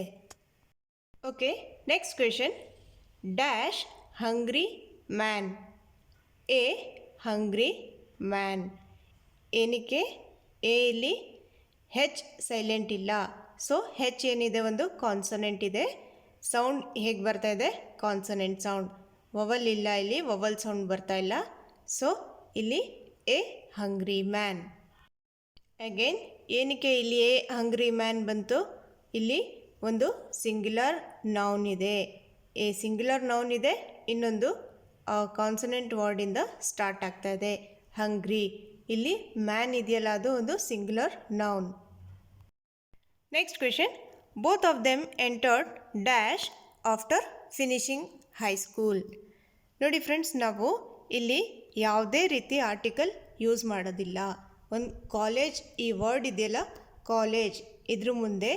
Okay, next question. Dash hungry man. A hungry man. ಏನಕ್ಕೆ ಎ ಇಲ್ಲಿ ಹೆಚ್ ಸೈಲೆಂಟ್ ಇಲ್ಲ. ಸೊ ಹೆಚ್ ಏನಿದೆ ಒಂದು ಕಾನ್ಸನೆಂಟ್ ಇದೆ. ಸೌಂಡ್ ಹೇಗೆ ಬರ್ತಾ ಇದೆ ಕಾನ್ಸನೆಂಟ್ ಸೌಂಡ್. ವವಲ್ ಇಲ್ಲ, ಇಲ್ಲಿ ವವಲ್ ಸೌಂಡ್ ಬರ್ತಾ ಇಲ್ಲ. ಸೊ ಇಲ್ಲಿ ಎ ಹಂಗ್ರಿ ಮ್ಯಾನ್. ಅಗೇನ್ ಏನಕ್ಕೆ ಇಲ್ಲಿ ಎ ಹಂಗ್ರಿ ಮ್ಯಾನ್ ಬಂತು? ಇಲ್ಲಿ ಒಂದು ಸಿಂಗ್ಯುಲರ್ ನೌನ್ ಇದೆ. ಎ ಸಿಂಗ್ಯುಲರ್ ನೌನ್ ಇದೆ, ಇನ್ನೊಂದು ಕಾನ್ಸನೆಂಟ್ ವರ್ಡಿಂದ ಸ್ಟಾರ್ಟ್ ಆಗ್ತಾ ಇದೆ ಹಂಗ್ರಿ. ಇಲ್ಲಿ ಮ್ಯಾನ್ ಇದೆಯಲ್ಲ ಅದು ಒಂದು singular noun. Next question. Both of them entered dash after finishing high school. ನೋಡಿ ಫ್ರೆಂಡ್ಸ್, ನಾವು ಇಲ್ಲಿ ಯಾವುದೇ ರೀತಿ ಆರ್ಟಿಕಲ್ ಯೂಸ್ ಮಾಡೋದಿಲ್ಲ. ಒಂದು ಕಾಲೇಜ್ ಈ ವರ್ಡ್ ಇದೆಯಲ್ಲ ಕಾಲೇಜ್, ಇದ್ರ ಮುಂದೆ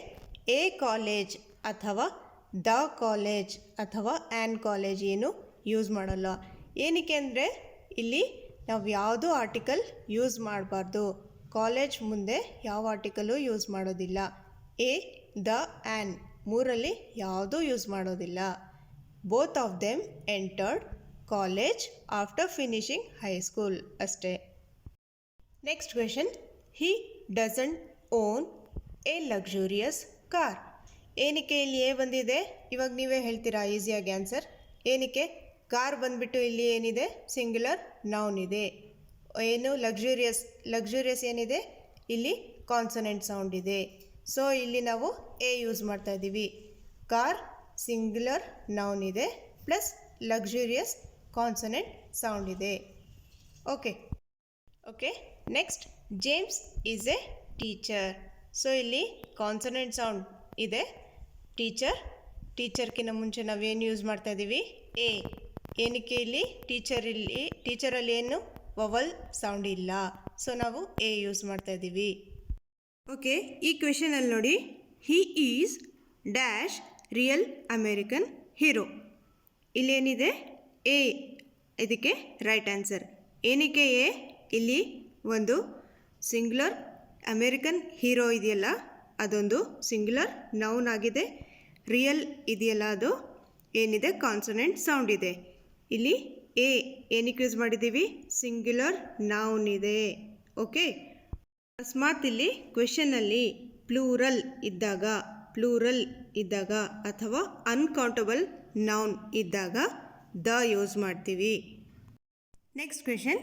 ಎ ಕಾಲೇಜ್ ಅಥವಾ ದ ಕಾಲೇಜ್ ಅಥವಾ ಆ್ಯನ್ ಕಾಲೇಜ್ ಏನು ಯೂಸ್ ಮಾಡಲ್ಲ. ಏನಕ್ಕೆ ಅಂದರೆ ಇಲ್ಲಿ ನಾವು ಯಾವುದೂ ಆರ್ಟಿಕಲ್ ಯೂಸ್ ಮಾಡಬಾರ್ದು. ಕಾಲೇಜ್ ಮುಂದೆ ಯಾವ ಆರ್ಟಿಕಲು ಯೂಸ್ ಮಾಡೋದಿಲ್ಲ. ಎ ದ ಆ್ಯನ್ ಮೂರಲ್ಲಿ ಯಾವುದೂ ಯೂಸ್ ಮಾಡೋದಿಲ್ಲ. Both of them entered college after finishing high school ಅಷ್ಟೇ. Next question. He doesn't own a luxurious car. ಏನಕ್ಕೆ ಇಲ್ಲಿ ಎ ಬಂದಿದೆ? ಇವಾಗ ನೀವೇ ಹೇಳ್ತೀರಾ ಈಸಿಯಾಗಿ ಆನ್ಸರ್. ಏನಕ್ಕೆ? ಕಾರ್ ಬಂದುಬಿಟ್ಟು ಇಲ್ಲಿ ಏನಿದೆ ಸಿಂಗ್ಯುಲರ್ ನೌನ್ ಇದೆ. ಏನು ಲಕ್ಸುರಿಯಸ್ ಏನಿದೆ ಇಲ್ಲಿ ಕಾನ್ಸನೆಂಟ್ ಸೌಂಡ್ ಇದೆ. ಸೊ ಇಲ್ಲಿ ನಾವು ಎ ಯೂಸ್ ಮಾಡ್ತಾ ಇದ್ದೀವಿ. ಕಾರ್ ಸಿಂಗ್ಯುಲರ್ ನೌನ್ ಇದೆ ಪ್ಲಸ್ ಲಕ್ಸುರಿಯಸ್ ಕಾನ್ಸನೆಂಟ್ ಸೌಂಡ್ ಇದೆ. Okay, next. James is A teacher. So ಇಲ್ಲಿ ಕಾನ್ಸನೆಂಟ್ ಸೌಂಡ್ ಇದೆ. ಟೀಚರ್ಕಿಂತ ಮುಂಚೆ ನಾವೇನು ಯೂಸ್ ಮಾಡ್ತಾ ಇದ್ದೀವಿ? ಎ. ಏನಕ್ಕೆ ಇಲ್ಲಿ ಟೀಚರಲ್ಲಿ ಏನು ವವಲ್ ಸೌಂಡ್ ಇಲ್ಲ. ಸೊ ನಾವು ಎ ಯೂಸ್ ಮಾಡ್ತಾ ಇದ್ದೀವಿ. ಓಕೆ, ಈ ಕ್ವೆಶನಲ್ಲಿ ನೋಡಿ. He is dash real American hero. ಇಲ್ಲೇನಿದೆ ಎ, ಇದಕ್ಕೆ ರೈಟ್ ಆನ್ಸರ್. ಏನಕ್ಕೆ ಎ? ಇಲ್ಲಿ ಒಂದು ಸಿಂಗ್ಯುಲರ್ ಅಮೇರಿಕನ್ ಹೀರೋ ಇದೆಯಲ್ಲ ಅದೊಂದು ಸಿಂಗ್ಯುಲರ್ ನೌನ್ ಆಗಿದೆ. ರಿಯಲ್ ಇದೆಯಲ್ಲ ಅದು ಏನಿದೆ ಕಾನ್ಸನೆಂಟ್ ಸೌಂಡ್ ಇದೆ. ಇಲ್ಲಿ ಎ ಏನಕ್ಕೆ ಯೂಸ್ ಮಾಡಿದ್ದೀವಿ? ಸಿಂಗ್ಯುಲರ್ ನೌನ್ ಇದೆ. ಓಕೆ, ಅಕಸ್ಮಾತ್ ಇಲ್ಲಿ ಕ್ವೆಶನಲ್ಲಿ ಪ್ಲೂರಲ್ ಇದ್ದಾಗ ಅಥವಾ ಅನ್ಕೌಂಟಬಲ್ ನೌನ್ ಇದ್ದಾಗ ದ ಯೂಸ್ ಮಾಡ್ತೀವಿ. Next question.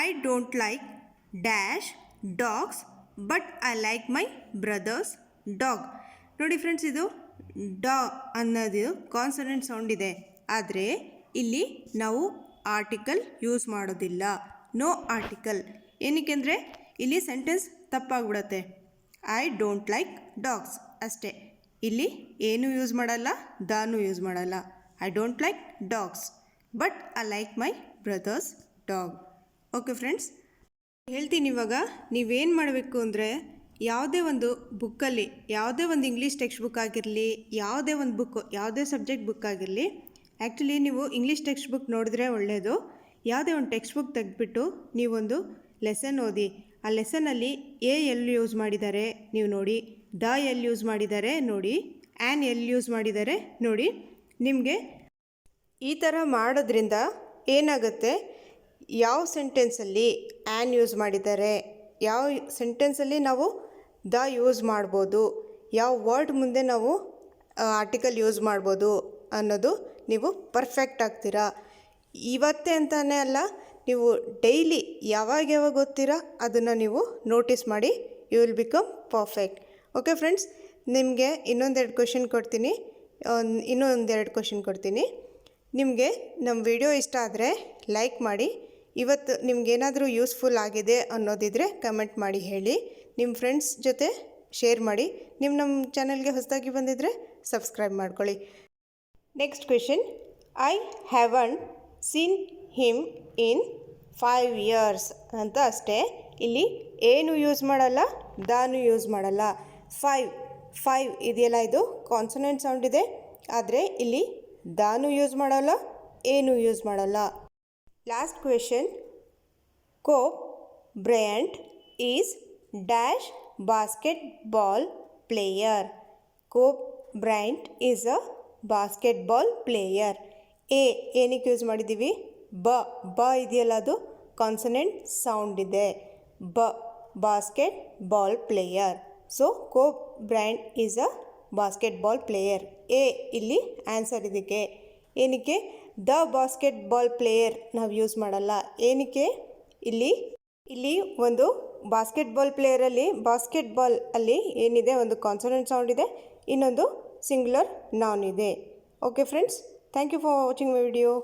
I don't like dash dogs but I like my brother's dog. ನೋಡಿ ಫ್ರೆಂಡ್ಸ್, ಇದು ಡಾ ಅನ್ನೋದು ಕಾನ್ಸನೆಂಟ್ ಸೌಂಡ್ ಇದೆ. ಆದರೆ ಇಲ್ಲಿ ನಾವು ಆರ್ಟಿಕಲ್ ಯೂಸ್ ಮಾಡೋದಿಲ್ಲ. No article. ಏನಕ್ಕೆ ಅಂದರೆ ಇಲ್ಲಿ ಸೆಂಟೆನ್ಸ್ ತಪ್ಪಾಗ್ಬಿಡುತ್ತೆ. ಐ ಡೋಂಟ್ ಲೈಕ್ ಡಾಗ್ಸ್ ಅಷ್ಟೇ. ಇಲ್ಲಿ ಏನೂ ಯೂಸ್ ಮಾಡಲ್ಲ, ದಾನು ಯೂಸ್ ಮಾಡಲ್ಲ. I don't like dogs but I like my brother's dog. Okay friends, ಹೇಳ್ತೀನಿ ಇವಾಗ ನೀವೇನು ಮಾಡಬೇಕು ಅಂದರೆ ಯಾವುದೇ ಒಂದು ಬುಕ್ಕಲ್ಲಿ, ಯಾವುದೇ ಒಂದು ಇಂಗ್ಲೀಷ್ ಟೆಕ್ಸ್ಟ್ ಬುಕ್ ಆಗಿರಲಿ, ಯಾವುದೇ ಒಂದು ಬುಕ್ಕು, ಯಾವುದೇ ಸಬ್ಜೆಕ್ಟ್ ಬುಕ್ ಆಗಿರಲಿ, ಆ್ಯಕ್ಚುಲಿ ನೀವು ಇಂಗ್ಲೀಷ್ ಟೆಕ್ಸ್ಟ್ ಬುಕ್ ನೋಡಿದ್ರೆ ಒಳ್ಳೆಯದು. ಯಾವುದೇ ಒಂದು ಟೆಕ್ಸ್ಟ್ ಬುಕ್ ತೆಗೆದುಬಿಟ್ಟು ನೀವೊಂದು ಲೆಸನ್ ಓದಿ. ಆ ಲೆಸನಲ್ಲಿ ಎಲ್ಲಿ ಯೂಸ್ ಮಾಡಿದ್ದಾರೆ ನೀವು ನೋಡಿ, ಎಲ್ಲಿ ಯೂಸ್ ಮಾಡಿದ್ದಾರೆ ನೋಡಿ, ಎಲ್ಲಿ ಯೂಸ್ ಮಾಡಿದ್ದಾರೆ ನೋಡಿ. ನಿಮಗೆ ಈ ಥರ ಮಾಡೋದ್ರಿಂದ ಏನಾಗುತ್ತೆ, ಯಾವ ಸೆಂಟೆನ್ಸಲ್ಲಿ ಯೂಸ್ ಮಾಡಿದ್ದಾರೆ, ಯಾವ ಸೆಂಟೆನ್ಸಲ್ಲಿ ನಾವು ಯೂಸ್ ಮಾಡ್ಬೋದು, ಯಾವ ವರ್ಡ್ ಮುಂದೆ ನಾವು ಆರ್ಟಿಕಲ್ ಯೂಸ್ ಮಾಡ್ಬೋದು ಅನ್ನೋದು ನೀವು ಪರ್ಫೆಕ್ಟ್ ಆಗ್ತೀರಾ. ಇವತ್ತೇ ಅಂತಲೇ ಅಲ್ಲ, ನೀವು ಡೈಲಿ ಯಾವಾಗ ಓದ್ತೀರಾ ಅದನ್ನು ನೀವು ನೋಟಿಸ್ ಮಾಡಿ, you will become perfect. Okay friends, ನಿಮಗೆ ಇನ್ನೊಂದೆರಡು ಕ್ವೆಶನ್ ಕೊಡ್ತೀನಿ. ನಿಮಗೆ ನಮ್ಮ ವಿಡಿಯೋ ಇಷ್ಟ ಆದರೆ ಲೈಕ್ ಮಾಡಿ. ಇವತ್ತು ನಿಮಗೇನಾದರೂ ಯೂಸ್ಫುಲ್ ಆಗಿದೆ ಅನ್ನೋದಿದ್ರೆ ಕಮೆಂಟ್ ಮಾಡಿ ಹೇಳಿ. ನಿಮ್ಮ ಫ್ರೆಂಡ್ಸ್ ಜೊತೆ ಶೇರ್ ಮಾಡಿ. ನಮ್ಮ ಚಾನಲ್ಗೆ ಹೊಸದಾಗಿ ಬಂದಿದ್ದರೆ ಸಬ್ಸ್ಕ್ರೈಬ್ ಮಾಡ್ಕೊಳ್ಳಿ. Next question, I haven't scene him in 5 years ಅಂತ ಅಷ್ಟೇ. ಇಲ್ಲಿ ಏನು ಯೂಸ್ ಮಾಡಲ್ಲ, ಯೂಸ್ ಮಾಡಲ್ಲ. 5 ಇದೆಯಲ್ಲ, ಇದು ಕಾನ್ಸನೆಂಟ್ ಸೌಂಡ್ ಇದೆ. ಆದರೆ ಇಲ್ಲಿ ಯೂಸ್ ಮಾಡಲ್ಲ, ಏನು ಯೂಸ್ ಮಾಡಲ್ಲ. Last question, Kobe Bryant is dash basketball player. Kobe Bryant is a basketball player. ಏನಕ್ಕೆ ಯೂಸ್ ಮಾಡಿದ್ದೀವಿ, ಇದೆಯಲ್ಲ, ಅದು ಕಾನ್ಸನೆಂಟ್ ಸೌಂಡ್ ಇದೆ. Basketball player. So Kobe Bryant is a basketball player. ಇಲ್ಲಿ ಆನ್ಸರ್ ಇದಕ್ಕೆ. ಏನಕ್ಕೆ ಬಾಸ್ಕೆಟ್ಬಾಲ್ ಪ್ಲೇಯರ್ ನಾವು ಯೂಸ್ ಮಾಡಲ್ಲ, ಏನಕ್ಕೆ, ಇಲ್ಲಿ ಒಂದು ಬಾಸ್ಕೆಟ್ಬಾಲ್ ಪ್ಲೇಯರಲ್ಲಿ, ಬಾಸ್ಕೆಟ್ಬಾಲ್ ಅಲ್ಲಿ ಏನಿದೆ, ಒಂದು ಕಾನ್ಸನೆಂಟ್ ಸೌಂಡ್ ಇದೆ, ಇನ್ನೊಂದು ಸಿಂಗ್ಯುಲರ್ ನೌನ್ ಇದೆ. Okay friends, thank you for watching my video.